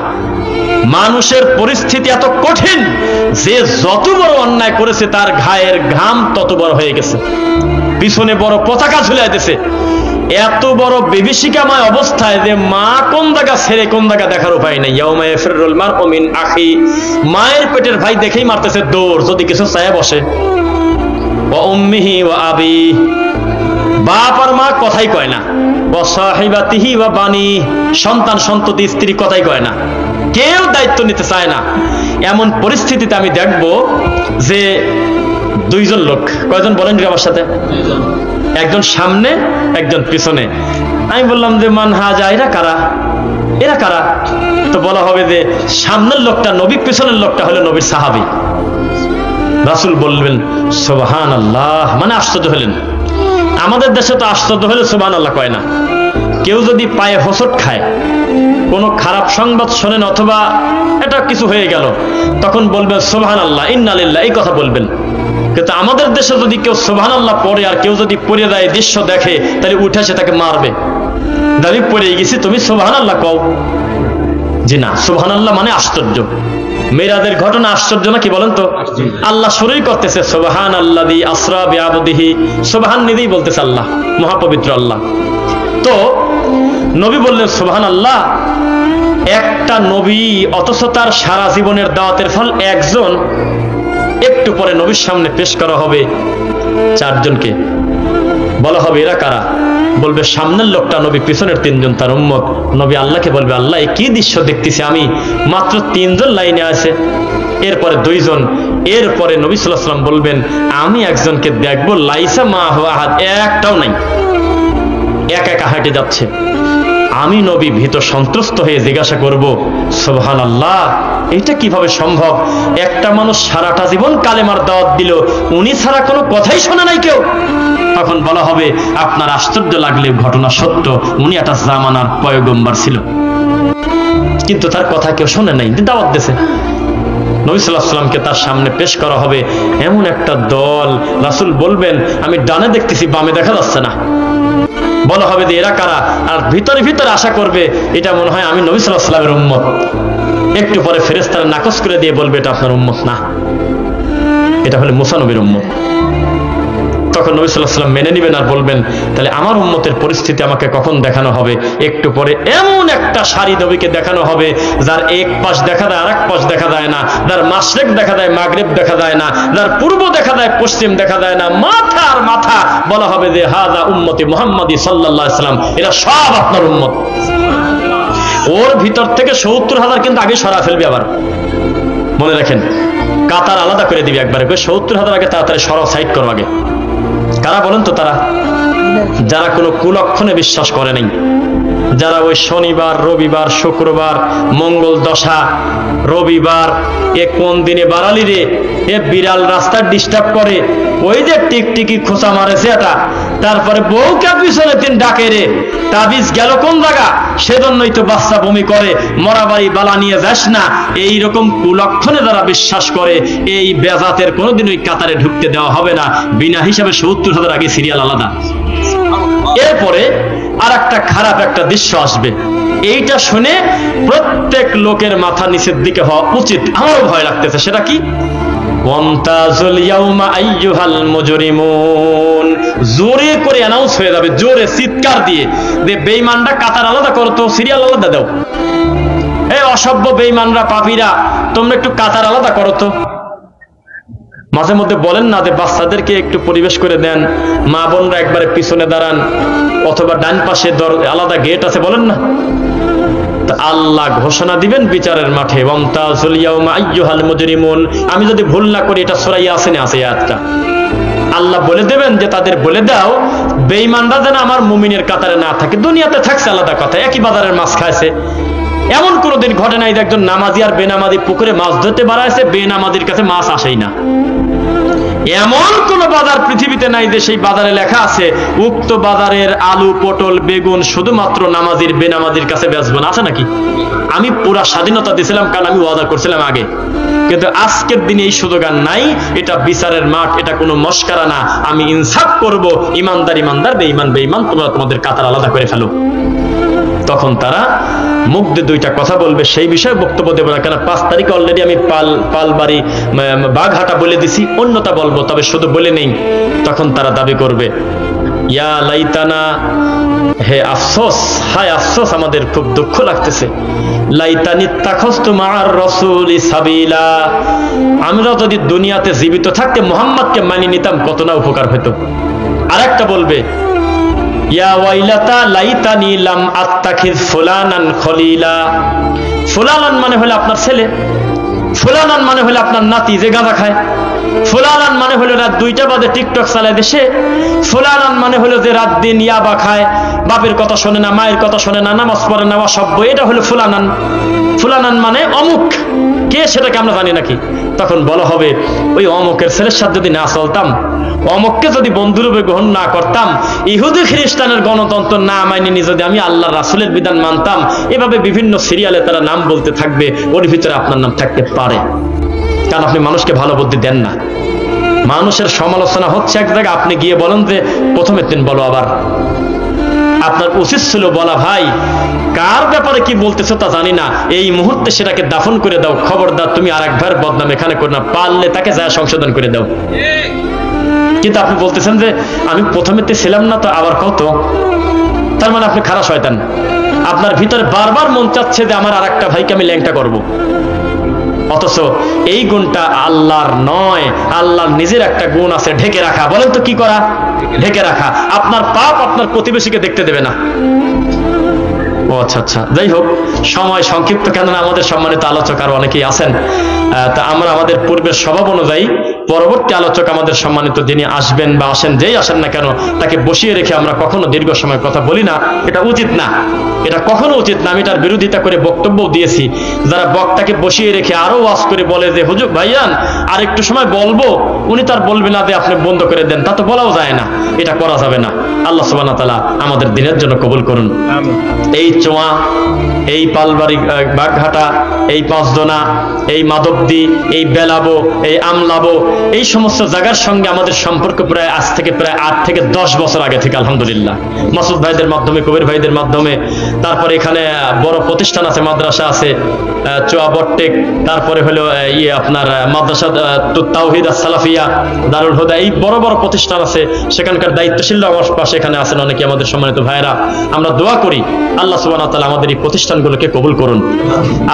মানুষের পরিস্থিতি এত কঠিন যে যত বড় অন্যায় করেছে তার গায়ের ঘাম তত বড় হয়ে গেছে, পিছনে বড় পতাকা ঝুলাই দিয়েছে। এত বড় বিভীষিকাময় অবস্থায় যে মা কোন জায়গা ছেড়ে কোন জায়গা দেখার উপায় নেই। ইয়াউমা ইয়াফিরুল মারউ মিন আখি, মায়ের পেটের ভাই দেখেই মারতেছে দৌড়, যদি কিছু চায় বসে। ওয়া উম্মিহি ওয়া আবি, বাপ আর মা কথাই কয় না। ওয়া সাহিবাতিহি ওয়া বানি, সন্তান সন্ততি স্ত্রী কথাই কয় না, কেউ দায়িত্ব নিতে চায় না। এমন পরিস্থিতিতে আমি দেখব যে দুইজন লোক, কয়জন বলেন আমার সাথে? একজন সামনে, একজন পিছনে। আমি বললাম যে মান হাজা, এরা কারা? এরা কারা? তো বলা হবে যে সামনের লোকটা নবী, পিছনের লোকটা হলো নবীর সাহাবী। রাসূল বলবেন সুবহানাল্লাহ, মানে আশ্চর্য হলেন। আমাদের দেশে তো আশ্চর্য হলে সুবহানাল্লাহ কয় না। কেউ যদি পায়ে হোঁচট খায়, কোনো খারাপ সংবাদ শোনেন অথবা এটা কিছু হয়ে গেল, তখন বলবেন সুবহানাল্লাহ, ইন্না লিল্লাহ, এই কথা বলবেন। কিন্তু আমাদের দেশে যদি কেউ সুবহানাল্লাহ পড়ে আর কেউ যদি পড়ে যায়, দৃশ্য দেখে, তাহলে উঠে সে তাকে মারবে। দাবি পড়ে গেছি, তুমি সুবহানাল্লাহ কও। জি না, সুবহানাল্লাহ মানে আশ্চর্য। মেরাজের ঘটনা আশ্চর্য নাকি বলেন তো? আল্লাহ শুরুই করতেছে সুবহানাল্লাযী আসরা বিআবদিহি, সুবহান নিদেই বলতেছে আল্লাহ, মহাপবিত্র আল্লাহ। তো নবী বললেন সুবহানাল্লাহ। একটা নবী, অথচ তার সারা জীবনের দাওয়াতের ফল একজন। একটু পরে নবীর সামনে পেশ করা হবে চারজনকে, বলা হবে এরা কারা? বলবে সামনের লোকটা নবী, পিছনের তিনজন তার উম্মত। নবী আল্লাহকে বলবে, আল্লাহ কি দৃশ্য দেখতেছি আমি, মাত্র তিনজন লাইনে আছে, এরপরে দুইজন। এরপরে নবী সাল্লাল্লাহু আলাইহি ওয়াসাল্লাম বলবেন, আমি একজনকে দেখবো লাইসা মা হুয়া আহাদ, একটাও নাই, একা একা হেঁটে যাচ্ছে। আমি নবী ভীত সন্ত্রস্ত হয়ে জিজ্ঞাসা করব, সুবহানাল্লাহ, এটা কিভাবে সম্ভব? একটা মানুষ সারাটা জীবন কালেমার দাওয়াত দিল, উনি ছাড়া কোনো কথাই শোনে নাই কেউ। তখন বলা হবে, আপনার আশ্চর্য লাগলে ঘটনা সত্য, উনি একটা জামানার পয়গম্বর ছিল। কিন্তু তার কথা কেউ শোনে নাই, দাওয়াত দিয়েছে। নবী সাল্লাল্লাহু আলাইহি ওয়াসাল্লামকে তার সামনে পেশ করা হবে, এমন একটা দল, রাসূল বলবেন আমি ডানে দেখতেছি বামে দেখা যাচ্ছে না, বলা হবে যে এরা কারা, আর ভিতরে ভিতরে আশা করবে এটা মনে হয় আমি নবী সাল্লাল্লাহু আলাইহি ওয়াসাল্লামের উম্মত। একটু পরে ফেরেশতারা নাকচ করে দিয়ে বলবে এটা আপনার উম্মত না, এটা হলো মুসা নবীর উম্মত। তখন নবী সাল্লাল্লাহু আলাইহি ওয়াসাল্লাম মেনে নেবেন আর বলবেন তাহলে আমার উম্মতের পরিস্থিতি আমাকে কখন দেখানো হবে? একটু পরে এমন একটা সারি নবীকে দেখানো হবে যার এক পাশ দেখা যায় আর এক পাশ দেখা যায় না, যার মাশরিক দেখা যায় মাগরিব দেখা যায় না, যার পূর্ব দেখা যায় পশ্চিম দেখা যায় না, মাথা আর মাথা বলা হবে যে হাযা উম্মতি মুহাম্মাদি সাল্লাল্লাহু আলাইহি ওয়াসাল্লাম, এরা সব আপনার উম্মত। ওর ভিতর থেকে ৭০,০০০ কিন্তু আগে সরা ফেলবে, আবার মনে রাখেন কাতার আলাদা করে দিবি একবারে, ৭০,০০০ আগে তাড়াতাড়ি সরা সাইড করো আগে। কারা বলেন তো? তারা যারা কোনো কুলক্ষণে বিশ্বাস করে নাই, যারা ওই শনিবার রবিবার শুক্রবার মঙ্গল দশা রবিবার এ কোন দিনে বাড়ালি রে, এ বিড়াল রাস্তা ডিস্টার্ব করে, ওই যে টিকটিকি খোঁচা মারেছে এটা, তারপরে বউকে পিছনে তিন ডাকে রে, তাবিজ গেল কোন জায়গা, সেজন্যই তো বাচ্চা বমি করে, মরাবাড়ি বালা নিয়ে যাস না, এইরকম কুলক্ষণে যারা বিশ্বাস করে এই বেজাতের কোনোদিন ওই কাতারে ঢুকতে দেওয়া হবে না, বিনা হিসাবে ৭০,০০০ আগে সিরিয়াল আলাদা। এরপরে আর একটা খারাপ একটা দৃশ্য আসবে, এইটা শুনে প্রত্যেক লোকের মাথা নিচের দিকে হওয়া উচিত, আমারও ভয় লাগতেছে। সেটা কি? ওয়ামতাজুল ইয়াউমা আইয়ুহাল মুজরিমুন, জোরে করে অ্যানাউন্স হয়ে যাবে, জোরে চিৎকার দিয়ে যে বেঈমানরা কাতার আলাদা করো তো, সিরিয়াল আলাদা দাও, এই অসভ্য বেঈমানরা পাপীরা তোমরা একটু কাতার আলাদা করো তো। মাঝে মধ্যে বলেন না যে বাচ্চাদেরকে একটু পরিবেশ করে দেন, মা বোনরা একবারে পিছনে দাঁড়ান, অথবা ডান পাশে আলাদা গেট আছে, বলেন না? আল্লাহ ঘোষণা দিবেন বিচারের মাঠে, ওয়ামতাজুল ইয়াউমা আইয়ুহাল মুজরিমুন। আমি যদি ভুল না করি এটা সূরা ইয়াসিনে আছে আয়াতটা। আল্লাহ বলে দেবেন যে তাদের বলে দাও বেঈমানরা যেন আমার মুমিনের কাতারে না থাকে, দুনিয়াতে থাকছে আলাদা কথা, একই বাজারের মাছ খাইছে, এমন কোনোদিন ঘটে নাই যে একজন নামাজি আর বেনামাজি পুকুরে মাছ ধরতে বাড়াইছে, বেনামাজির কাছে মাছ আসেই না। এমন কোন বাজার পৃথিবীতে নাই যে সেই বাজারে লেখা আছে উক্ত বাজারের আলু পটল বেগুন শুধুমাত্র নামাজির বেনামাজির কাছে বেচবো না, আছে নাকি? আমি পুরা স্বাধীনতা দিয়েছিলাম, কারণ আমি ওয়াদা করছিলাম আগে, কিন্তু আজকের দিনে এই সুযোগ আর নাই। এটা বিচারের মাঠ, এটা কোনো মস্কারা না, আমি ইনসাফ করব, ইমানদার ইমানদার, বেঈমান বেঈমান, তোমরা তোমাদের কাতার আলাদা করে ফেলো। তখন তারা মুখ দিয়ে দুইটা কথা বলবে, সেই বিষয়ে বক্তব্য দেবো না, কেন ৫ তারিখে অলরেডি আমি পালবাড়ি বাঘহাটা বলে দিছি, অন্যটা বলবো, তবে শুধু বলে নেই। তখন তারা দাবি করবে ইয়া লাইতানা, হে আফসোস, হায় আফসোস, আমাদের খুব দুঃখ লাগতেছে, লাইতানি তাখাস্তু মা'আর রাসূলি সাবিলা, আমরা যদি দুনিয়াতে জীবিত থাকতে মুহাম্মদকে মানি নিতাম কত না উপকার হতো। আরেকটা বলবে ইয়া ওয়াইলাতা লাইতানি লাম আত্তাখিজ ফুলানান খলিলা, ফুলানান মানে হলো আপনার ছেলে, ফুলানান মানে হলো আপনার নাতি যে গাঁজা খায়, ফুলানান মানে হলো রাত ২টা বাজে টিকটক চালায় দেশে, ফুলানান মানে হলো যে রাত দিন ইয়াবা খায়, বাপের কথা শোনে না, মায়ের কথা শোনে না, নামাজ পড়ে না, অসভ্য, এটা হলো ফুলানান। ফুলানান মানে অমুক, কে সেটাকে আমরা জানি নাকি? তখন বলা হবে ওই অমুকের ছেলের সাথে যদি না চলতাম, অমুককে যদি বন্ধুরূপে গ্রহণ না করতাম, ইহুদি খ্রিস্টানের গণতন্ত্র না মাইনে যদি আমি আল্লাহ রাসূলের বিধান মানতাম, এভাবে বিভিন্ন সিরিয়ালে তারা নাম বলতে থাকবে, ওর ভিতরে আপনার নাম থাকতে পারে, কারণ আপনি মানুষকে ভালো বুদ্ধি দেন না। মানুষের সমালোচনা হচ্ছে এক জায়গায়, আপনি গিয়ে বলেন যে প্রথমে দিন বলো, আবার আপনার উচিত ছিল বলা ভাই কার ব্যাপারে কি বলতেছো তা জানি না, এই মুহূর্তে সেটাকে দাফন করে দাও, খবরদার তুমি আর একবার বদনাম এখানে করো না, পারলে তাকে যা সংশোধন করে দাও। কিন্তু আপনি বলতেছেন যে আমি প্রথমেতে ছিলাম না, তো আবার কত, তার মানে আপনি খারাপ শয়তান। আপনার ভিতরে বারবার মন চাচ্ছে যে আমার আর একটা ভাইকে আমি ল্যাংটা করবো, অথচ এই গুণটা আল্লাহর নয়, আল্লাহর নিজের একটা গুণ আছে ঢেকে রাখা। বলেন তো কি করা? ঢেকে রাখা। আপনার পাপ আপনার প্রতিবেশীকে দেখতে দেবে না। ও আচ্ছা আচ্ছা, যাই হোক, সময় সংক্ষিপ্ত, কেননা আমাদের সম্মানিত আলোচক আর অনেকেই আছেন, তা আমরা আমাদের পূর্বের স্বভাব অনুযায়ী পরবর্তী আলোচক আমাদের সম্মানিত যিনি আসবেন বা আসেন, যেই আসেন না কেন, তাকে বসিয়ে রেখে আমরা কখনো দীর্ঘ সময় কথা বলি না, এটা উচিত না, এটা কখনো উচিত না। আমি তার বিরোধিতা করে বক্তব্য দিয়েছি, যারা বক্তাকে বসিয়ে রেখে আরো ওয়াজ করে বলে যে হুজুর ভাইয়ান আর একটু সময় বলবো, উনি তার বলবে না যে আপনি বন্ধ করে দেন, তা তো বলাও যায় না, এটা করা যাবে না। আল্লাহ সুবহানাহু ওয়া তাআলা আমাদের দিনের জন্য কবুল করুন। এই চোয়া এই পালবাড়ি বাগঘাটা, এই পাঁচদোনা, এই মাধবদী, এই বেলাবো, এই আমলাবো, এই সমস্ত জায়গার সঙ্গে আমাদের সম্পর্ক প্রায় আজ থেকে প্রায় 8 থেকে 10 বছর আগে থেকে আলহামদুলিল্লাহ, মাসুদ ভাইদের মাধ্যমে, কবির ভাইদের মাধ্যমে। তারপরে এখানে বড় প্রতিষ্ঠান আছে, মাদ্রাসা আছে, চোয়া বট্টেক, তারপরে হলো আপনার মাদ্রাসা তাওহীদ আস-সালাফিয়া, দারুল হুদা, এই বড় বড় প্রতিষ্ঠান আছে। সেখানকার দায়িত্বশীলরা আমার পাশে এখানে আছেন অনেকে, আমাদের সম্মানিত ভাইরা। আমরা দোয়া করি আল্লাহ সুবহানাহু ওয়া তাআলা আমাদের এই প্রতিষ্ঠানগুলোকে কবুল করুন।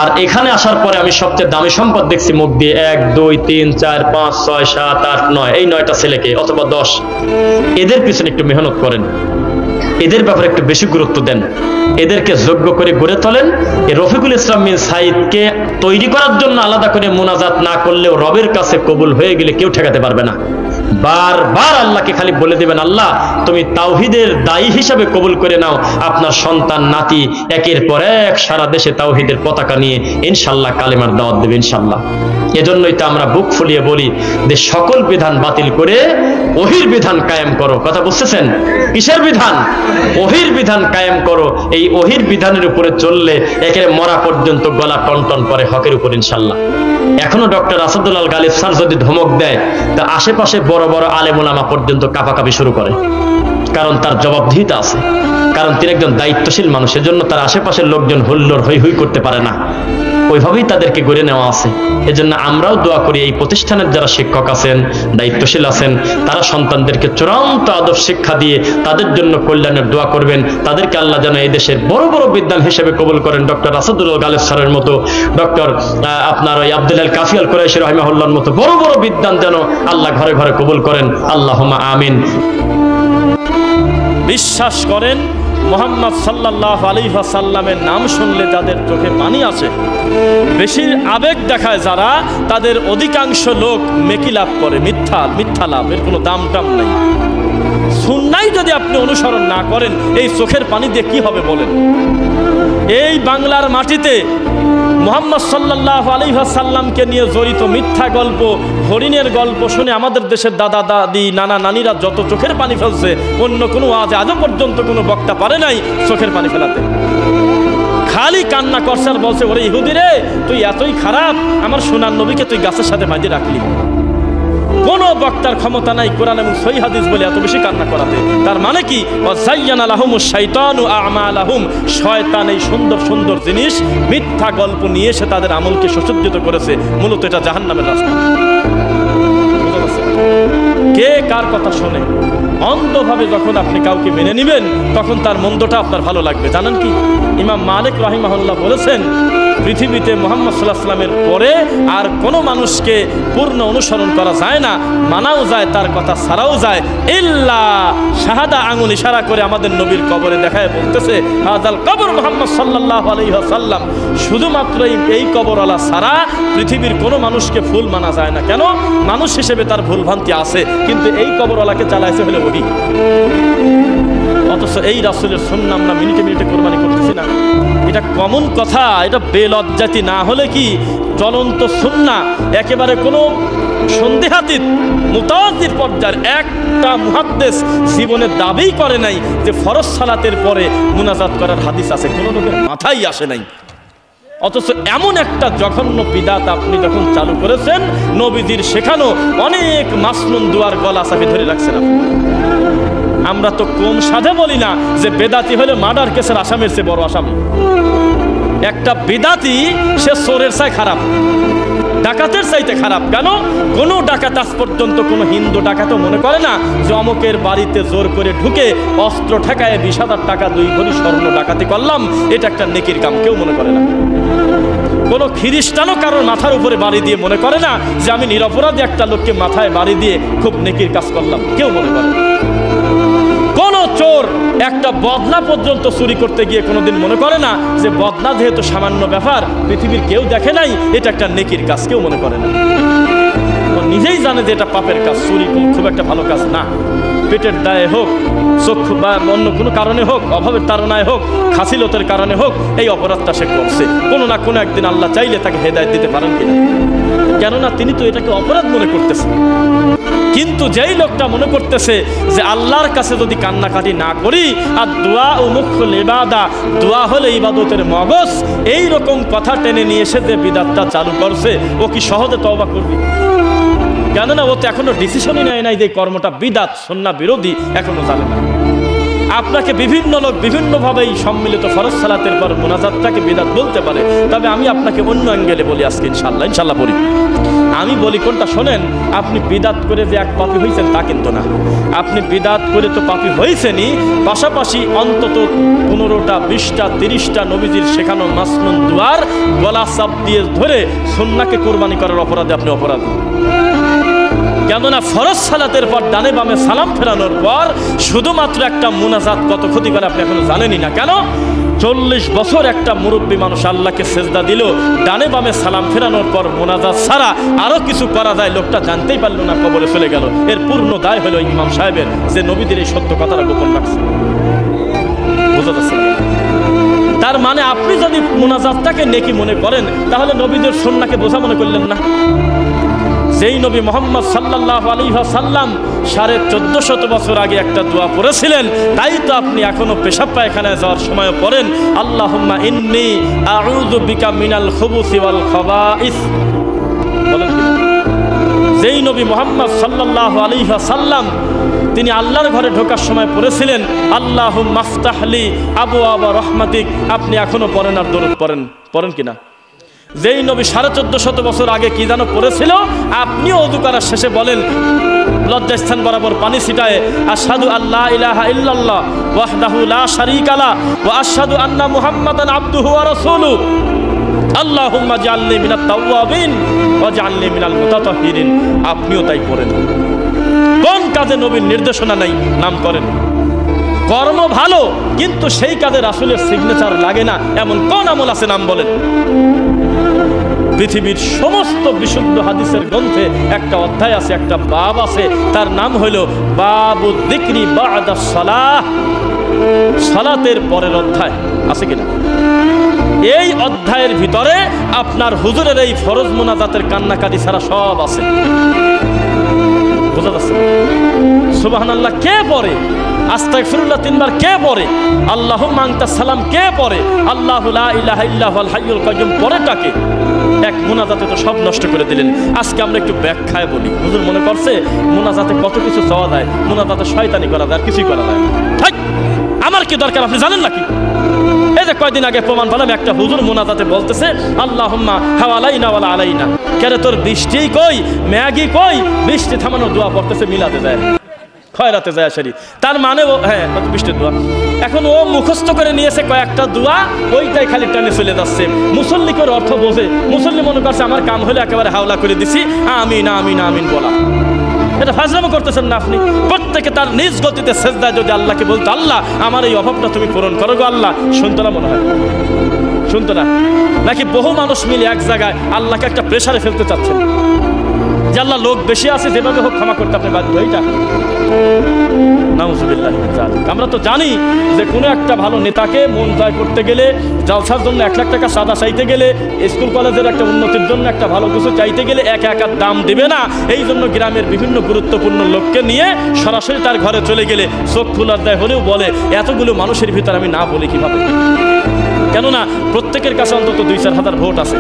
আর এখানে আসার পরে আমি সবচেয়ে দামি সম্পদ দেখছি মুখ দিয়ে, 1 2 3 4 5 6 7 8 9, এই 9টা ছেলেকে অথবা 10, এদের পিছনে একটু মেহনত করেন, এদের ব্যাপারে একটু বেশি গুরুত্ব দেন, এদেরকে যোগ্য করে গড়ে তোলেন। এই রফিকুল ইসলাম বিন সাইদকে তৈরি করার জন্য আলাদা করে মুনাজাত না করলেও রবের কাছে কবুল হয়ে গেলে কেউ ঠেকাতে পারবে না। বারবার আল্লাহকে খালি বলে দিবেন, আল্লাহ তুমি তাওহীদের দায়ী হিসাবে কবুল করে নাও। আপনার সন্তান নাতি একের পর এক সারা দেশে তাওহীদের পতাকা নিয়ে ইনশাআল্লাহ কালেমার দাওয়াত দেবে ইনশাআল্লাহ। এজন্যই তো আমরা বুক ফুলিয়ে বলি যে সকল বিধান বাতিল করে ওহির বিধান কায়েম করো। কথা বুঝতেছেন? কিসের বিধান? ওহির বিধান কায়েম করো। এই ওহির বিধানের উপরে চললে একেবারে মরা পর্যন্ত গলা টনটন করে হকের উপর ইনশাআল্লাহ। এখনো ডক্টর আসাদুল্লাহ গালিব স্যার যদি ধমক দেয়, তা আশেপাশে বড় বড় আলেম ওলামা পর্যন্ত কাঁপাকাঁপি শুরু করে, কারণ তার জবাবদিহিতা আছে, কারণ তিনি একজন দায়িত্বশীল মানুষ। এজন্য তার আশেপাশের লোকজন হুল্লোড় হই হই করতে পারে না, ওইভাবেই তাদেরকে গড়ে নেওয়া আছে। এজন্য আমরাও দোয়া করি এই প্রতিষ্ঠানের যারা শিক্ষক আছেন, দায়িত্বশীল আছেন, তারা সন্তানদেরকে চূড়ান্ত আদব শিক্ষা দিয়ে তাদের জন্য কল্যাণের দোয়া করবেন। তাদেরকে আল্লাহ যেন এই দেশের বড় বড় বিদ্বান হিসেবে কবুল করেন। ডক্টর আসাদুল্লাহ গালিব স্যারের মতো, ডক্টর আপনার ওই আব্দুল আল কাফি আল কুরাইশি রাহিমাহুল্লাহর মতো বড় বড় বিদ্বান যেন আল্লাহ ঘরে ঘরে কবুল করেন। আল্লাহুম্মা আমিন। বিশ্বাস করেন মুহাম্মদ সাল্লাল্লাহু আলাইহি ওয়াসাল্লামের নাম শুনলে যাদের চোখে পানি আসে, বেশি আবেগ দেখায় যারা, তাদের অধিকাংশ লোক মেকি লাভ করে, মিথ্যা লাভ, এর কোনো দাম টাম নেই। সুন্নাহ যদি আপনি অনুসরণ না করেন, এই চোখের পানি দিয়ে কি হবে বলেন? এই বাংলার মাটিতে মুহাম্মদ সাল্লাল্লাহু আলাইহি ওয়াসাল্লামকে নিয়ে জড়িত মিথ্যা গল্প, হরিণের গল্প শুনে আমাদের দেশের দাদা দাদি, নানা নানিরা যত চোখের পানি ফেলছে, অন্য কোনো আজও পর্যন্ত কোনো বক্তা পারে নাই চোখের পানি ফেলাতে। খালি কান্না করছে আর বলছে, ওরে ইহুদি রে, তুই এতই খারাপ, আমার সোনার নবীকে তুই গাছের সাথে বাঁধে রাখলি। কোন বক্তার ক্ষমতা নাই কোরআন এবং সহিহ হাদিস বলে এত বেশি কান্না করাতে। তার মানে কি? ওয়াযায়্যানা লাহুমুশ শাইতানু আ'মালাহুম, শয়তান এই সুন্দর সুন্দর জিনিস, মিথ্যা গল্প নিয়ে সে তাদের আমলকে সুসজ্জিত করেছে। মূলত এটা জাহান্নামের রাস্তা। কে কার কথা শোনে? অন্ধভাবে যখন আপনি কাউকে মেনে নেবেন, তখন তার মন্দটা আপনার ভালো লাগবে। জানেন কি? ইমাম মালিক রাহিমাহুল্লাহ বলেছেন, পৃথিবীতে মুহাম্মদ সাল্লাল্লাহু আলাইহি ওয়াসাল্লামের পরে আর কোনো মানুষকে পূর্ণ অনুসরণ করা যায় না, মানাও যায়, তার কথা ছাড়াও যায়, ইল্লা শাহাদা, আঙুল ইশারা করে আমাদের নবীর কবরে দেখায় বলতেছে, হাযাল কবর মুহাম্মদ সাল্লাল্লাহু আলাইহি ওয়াসাল্লাম। শুধুমাত্র এই কবরওয়ালা ছাড়া পৃথিবীর কোনো মানুষকে ফুল মানা যায় না। কেন? মানুষ হিসেবে তার ভুলভ্রান্তি আছে, কিন্তু এই কবরওয়ালাকে চালাইছে হলে ওহি। অথচ এই রাসূলের সুন্নাহ আমরা মিনিটে মিনিটে কোরবানি করতেছি না। এটা কমন কথা, এটা বেলজ্জাতি না হলে কি চলন্ত সুন্নাহ, একেবারে কোনো সন্দেহাতীত মুতাওয়াজ্জির পর্যায়ের একটা মুহাদ্দিস জীবনে দাবি করে নাই যে ফরজ সালাতের পরে মুনাজাত করার হাদিস আছে, কোনো লোকের মাথায় আসে নাই। অথচ এমন একটা জঘন্য বিদাত আপনি যখন চালু করেছেন, নবীজির শেখানো অনেক মাসনুন দুয়ার গলা চাপে ধরে রাখছেন আপনি। আমরা তো কম সাধে বলি না যে বেদাতি হলে মার্ডার কেসের আসামির চেয়ে বড় আসামি। একটা বিদাতি সে চোরের চাই খারাপ, ডাকাতের চাইতে খারাপ। কেন? কোনো ডাকাত আজ পর্যন্ত কোনো হিন্দু ডাকাতও মনে করে না যে অমুকের বাড়িতে জোর করে ঢুকে অস্ত্র ঠেকায় 20,000 টাকা 2 ভরি স্বর্ণ ডাকাতি করলাম, এটা একটা নেকির কাম, কেউ মনে করে না। কোনো খ্রিস্টানও কারোর মাথার উপরে বাড়ি দিয়ে মনে করে না যে আমি নিরপরাধী একটা লোককে মাথায় বাড়ি দিয়ে খুব নেকির কাজ করলাম, কেউ মনে করে না। কোন চোর একটা বদনা পর্যন্ত চুরি করতে গিয়ে কোনোদিন মনে করে না যে বদনা যেহেতু সামান্য ব্যাপার, পৃথিবীর কেউ দেখে নাই, এটা একটা নেকির কাজ, কেউ মনে করে না। ও নিজেই জানে যে এটা পাপের কাজ, চুরি খুব একটা ভালো কাজ না। পেটের দায়ে হোক, চক্ষু বা অন্য কোনো কারণে হোক, অভাবের তাড়নায় হোক, খাসিলতের কারণে হোক, এই অপরাধটা সে করছে। কোনো না কোনো একদিন আল্লাহ চাইলে তাকে হেদায়েত দিতে পারেন কিনা, কেননা তিনি তো এটাকে অপরাধ মনে করতেছেন। কিন্তু যেই লোকটা মনে করতেছে যে আল্লাহর কাছে যদি কান্নাকাটি না করি, আর দোয়া ও মুখ্যুল ইবাদা, দোয়া হলে ইবাদতের মগজ, এই রকম কথা টেনে নিয়ে এসে যে বিদআতটা চালু করছে, ও কি সহজে তওবা করবে? কেননা ও তো এখনো ডিসিশনই নেয় নাই যে কর্মটা বিদআত, সুন্নাহ বিরোধী, এখনো জানে না। আপনাকে বিভিন্ন লোক বিভিন্নভাবে এই সম্মিলিত ফরজ সালাতের পর মুনাজাতটাকে বিদআত বলতে পারে, তবে আমি আপনাকে অন্য অ্যাঙ্গেলে বলি আজকে ইনশাল্লাহ বলি। আমি বলি কোনটা শোনেন, আপনি বিদআত করে যে এক পাপী হয়েছেন তা কিন্তু না। আপনি বিদআত করে তো পাপী হয়েছেনই, পাশাপাশি অন্তত 15টা 20টা 30টা নবীজির শেখানো মাসনুন দুয়ার গলা চাপ দিয়ে ধরে সুন্নাহকে কুরবানি করার অপরাধে আপনি অপরাধী। কেননা ফরজ সালাতের পর ডানে বামে সালাম ফেরানোর পর শুধুমাত্র একটা মুনাজাত কত ক্ষতি করে আপনি এখনো জানেনই না। কেন? 40 বছর একটা মুরব্বী মানুষ আল্লাহকে সেজদা দিল, ডানে বামে সালাম ফেরানোর পর মুনাজাত ছাড়া আরো কিছু করা যায়, লোকটা জানতেই পারলো না, কবরে চলে গেল। এর পূর্ণ দায় হলো ইমাম সাহেবের, যে নবীদের এই সত্য কথাটা গোপন রাখছে। বুঝা যাচ্ছে? তার মানে আপনি যদি মুনাজাতটাকে নেকি মনে করেন, তাহলে নবীদের সুন্নাহকে বোঝা মনে করলেন না। যেই নবী মুহাম্মদ সাল্লাল্লাহু আলাইহি ওয়াসাল্লাম 1450 বছর আগে একটা দোয়া পড়েছিলেন, তাই তো আপনি এখনো পেশাব পায়খানায় যাওয়ার সময় পড়েন, আল্লাহুম্মা ইন্নী আউযু বিকা মিনাল খুবুসি ওয়াল খাবাইস। বলেন কি? যেই নবী মুহাম্মদ সাল্লাল্লাহু আলাইহি ওয়াসাল্লাম তিনি আল্লাহর ঘরে ঢোকার সময় পড়েছিলেন, আল্লাহুম্মা আফতাহলি আবওয়াবা রাহমাতিক। আপনি এখনো পড়েন আর দরুদ পড়েন কিনা? যেই নবী 1450 বছর আগে কি যেন পড়েছিল, আপনিও ওযু করার শেষে বলেন, লজ্জাস্থান বরাবর পানি ছিটায়ে, আশহাদু আল্লা ইলাহা ইল্লাল্লাহ ওয়াহদাহু লা শারীকা লা ওয়া আশহাদু আন্না মুহাম্মাদান আবদুহু ওয়া রাসূলুহু আল্লাহুম্মা জাআলনি মিনাত তাওয়াবিন ওয়া জাআলনি মিনাল মুতাতাহহিরিন। আপনিও তাই পড়েন। কোন কাজে নবীর নির্দেশনা নাই নাম করেন? কর্ম ভালো, কিন্তু সেই কাজে রাসূলের সিগনেচার লাগে না, এমন কোন আমল আছে নাম বলেন? পৃথিবীর সমস্ত বিশুদ্ধ হাদিসের গ্রন্থে একটা অধ্যায় আছে, একটা বাব আছে, তার নাম হইল বাবু যিকরি বা'দা সালাহ। সালাতের পরের অধ্যায় আছে কিনা? এই অধ্যায়ের ভিতরে আপনার হুজুরের এই ফরজ মুনাজাতের কান্নাকাটি ছাড়া সব আছে। বুঝা যাচ্ছে? সুবহানাল্লাহ কে পড়ে? আস্তাগফিরুল্লাহ 3 বার কে পড়ে? আল্লাহুম্মা আনতাস সালাম কে পড়ে? আল্লাহু লা ইলাহা ইল্লা হুয়াল হাইয়ুল কাইয়্যুম পড়েটাকে? এক মুনাজাতে তো সব নষ্ট করে দিলেন। আজকে আমরা একটু ব্যাখ্যায় বলি। হুজুর মনে করছে মুনাজাতে কত কিছু চাওয়া যায়, মুনাজাতে শয়তানি করা যায়, আর কিছুই করা যায় না। আমার কি দরকার আপনি জানেন নাকি? এই যে কয়দিন আগে প্রমাণ পেলাম, একটা হুজুর মুনাজাতে বলতেছে আল্লাহুম্মা হাওয়ালাইনা ওয়ালা আলাইনা। কেরে তোর বৃষ্টি কই, ম্যাগি কই? বৃষ্টি থামানোর দোয়া পড়তেছে, মিলাতে যায়, খয়রাতে যায় আসেনি। তার মানে ও হ্যাঁ বৃষ্টির দোয়া, এখন ও মুখস্থ করে নিয়েছে কয়েকটা দোয়া, ওইটাই খালি টানে চলে যাচ্ছে। মুসল্লি করে অর্থ বোঝে, মুসল্লি মনে করছে আমার কাম হলে একেবারে হাওলা করে দিছি, আমিন আমিন আমিন বলা। এটা ফাজলামো করতেছেন না আপনি? প্রত্যেকে তার নিজ গতিতে সেজদায় যদি আল্লাহকে বলতো, আল্লাহ আমার এই অভাবটা তুমি পূরণ করো গো আল্লাহ, শুনতো না? মনে হয় শুনতো না? নাকি বহু মানুষ মিলে এক জায়গায় আল্লাহকে একটা প্রেসারে ফেলতে চাচ্ছেন যে আল্লাহ লোক বেশি আছে, যেভাবে হোক ক্ষমা করতে আপনি বাধ্য। এইটা নাউজুবিল্লাহ। আমরা তো জানি যে কোনো একটা ভালো নেতাকে মন জয় করতে গেলে, জালসার জন্য 1 লাখ টাকা চাঁদা চাইতে গেলে, স্কুল কলেজের একটা উন্নতির জন্য একটা ভালো কিছু চাইতে গেলে একা দাম দিবে না। এই জন্য গ্রামের বিভিন্ন গুরুত্বপূর্ণ লোককে নিয়ে সরাসরি তার ঘরে চলে গেলে চোখ খোলার দায় হলেও বলে, এতগুলো মানুষের ভিতরে আমি না বলি কিভাবে? কেননা প্রত্যেকের কাছে অন্তত 2-4 হাজার ভোট আছে।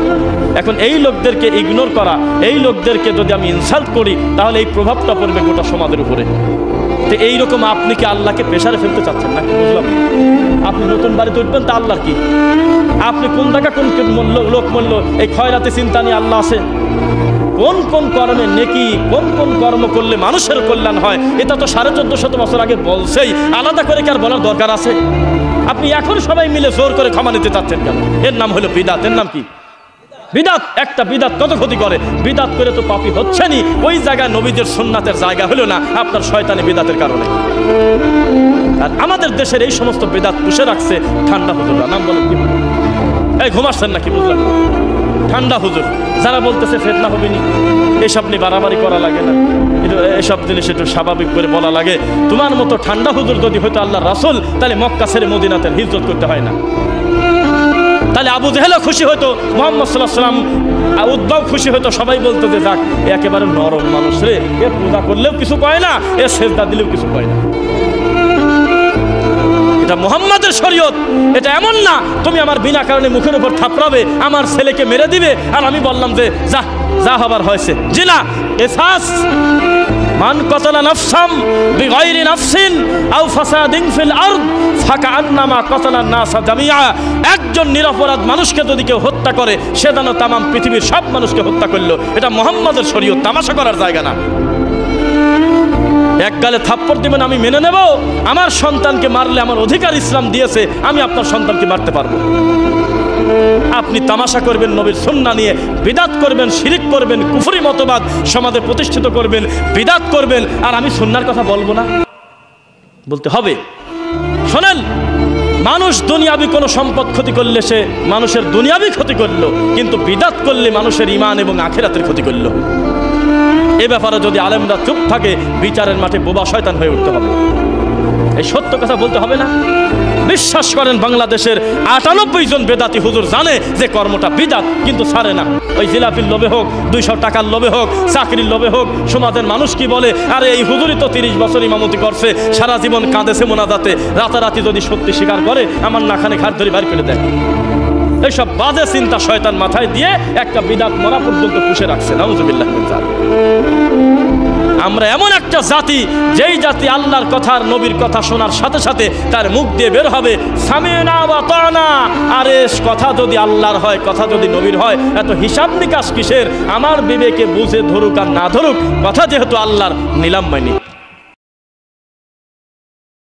এখন এই লোকদেরকে ইগনোর করা, এই লোকদেরকে যদি আমি ইনসাল্ট করি, তাহলে এই প্রভাবটা পড়বে গোটা সমাজের উপরে। তো এইরকম আপনি কি আল্লাহকে প্রেসারে ফেলতে চাচ্ছেন না? বুঝলাম। আপনি নতুন বাড়িতে উঠবেন তা আল্লাহর কি? আপনি কোন জায়গা কোন লোক মূল্য এই খয়রাতে চিন্তা নিয়ে আল্লাহ আছে? কোন কোন কর্মে নেকি, কোন কোন কর্ম করলে মানুষের কল্যাণ হয়, এটা তো 1450 বছর আগে বলছেই, আলাদা করে কি আর বলার দরকার আছে? আপনি এখন সবাই মিলে জোর করে ক্ষমা নিতে চাচ্ছেন কেন? এর নাম হলো বিদআত। এর নাম কি? বিদআত। একটা বিদআত কত ক্ষতি করে? বিদআত করে তো পাপী হচ্ছেনই, ওই জায়গায় নবীদের সুন্নাতের জায়গা হলো না আপনার শয়তানি বিদআতের কারণে। আর আমাদের দেশের এই সমস্ত বিদআত পুষে রাখছে ঠান্ডা হুজুররা। নাম বলেন কি? এই ঘুমাচ্ছেন নাকি? বুঝলেন? ঠান্ডা হুজুর যারা বলতেছে ফিতনা হবে নি, এসব নিয়ে বাড়াবাড়ি করা লাগে না, এসব জিনিস একটু স্বাভাবিক করে বলা লাগে। তোমার মতো ঠান্ডা হুজুর যদি হয়তো আল্লাহ রাসূল, তাহলে মক্কা ছেড়ে মদিনাতে হিজরত করতে হয় না। তাহলে আবু জেহেলও খুশি হতো, মুহাম্মদ সাল্লাল্লাহু আলাইহি ওয়াসাল্লাম উদ্ভব খুশি হতো, সবাই বলতো যে যাক একেবারে নরম মানুষ রে, এ পূজা করলেও কিছু কয় না, এ সেজদা দিলেও কিছু কয় না। এটা মুহাম্মাদের শরীয়ত। এটা এমন না তুমি আমার বিনা কারণে মুখের উপর থাপড়াবে, আমার ছেলেকে মেরে দিবে, আর আমি বললাম যে যা যা হবার হয়েছে। জি না, কিসাস মান কাতালা নাফসাম বিগাইরি নাফসিন আও ফাসাদিন ফিল আরদ ফাকান্নামা কাতালান নাস জামিআ। একজন নিরপরাধ মানুষকে যদি কেউ হত্যা করে, সে যেন তাম পৃথিবীর সব মানুষকে হত্যা করলো। এটা মুহাম্মাদের শরীয়ত, তামাশা করার জায়গা না। এক গালে থাপ্পড় দিবেন আমি মেনে নেব, আমার সন্তানকে মারলে আমার অধিকার ইসলাম দিয়েছে, আমি আপনার সন্তানকে মারতে পারবো। আপনি তামাশা করবেন নবীর সুন্নাহ নিয়ে, বিদাত করবেন, শিরিক করবেন, কুফরি মতবাদ সমাজে প্রতিষ্ঠিত করবেন, বিদাত করবেন, আর আমি সুন্নাহর কথা বলবো না? বলতে হবে। শোনেন, মানুষ দুনিয়াবি কোনো সম্পদ ক্ষতি করলে সে মানুষের দুনিয়াবি ক্ষতি করলো, কিন্তু বিদাত করলে মানুষের ঈমান এবং আখিরাতের ক্ষতি করলো। এ ব্যাপারে যদি আলেমরা চুপ থাকে, বিচারের মাঠে বোবা শয়তান হয়ে উঠতে হবে। এই সত্য কথা বলতে হবে না? বিশ্বাস করেন, বাংলাদেশের 98 জন বেদাতি হুজুর জানে যে কর্মটা বিদাত, কিন্তু ছাড়ে না। ওই জিলাপির লোভে হোক, 200 টাকার লোভে হোক, চাকরির লোভে হোক, সমাজের মানুষ কি বলে, আরে এই হুজুরই তো 30 বছর ইমামতি করছে, সারা জীবন কাঁদেছে মোনাজাতে, রাতারাতি যদি সত্যি স্বীকার করে আমার নাখানে ঘাট ধরে বাইর করে দেয়। এইসব বাজে চিন্তা শয়তান মাথায় দিয়ে একটা বিদাত মরা পর্যন্ত পুষে রাখছে। নাউযুবিল্লাহ মিন যালিক। আমরা এমন একটা জাতি, যেই জাতি আল্লাহর কথা আর নবীর কথা শোনার সাথে সাথে তার মুখ দিয়ে বের হবে সামিনা ওয়া তানা। আরে কথা যদি আল্লাহর হয়, কথা যদি নবীর হয়, এত হিসাব নিকাশ কিসের? আমার বিবেকে বুঝে ধরুক আর না ধরুক, কথা যেহেতু আল্লাহর, নিলাম মাইনি।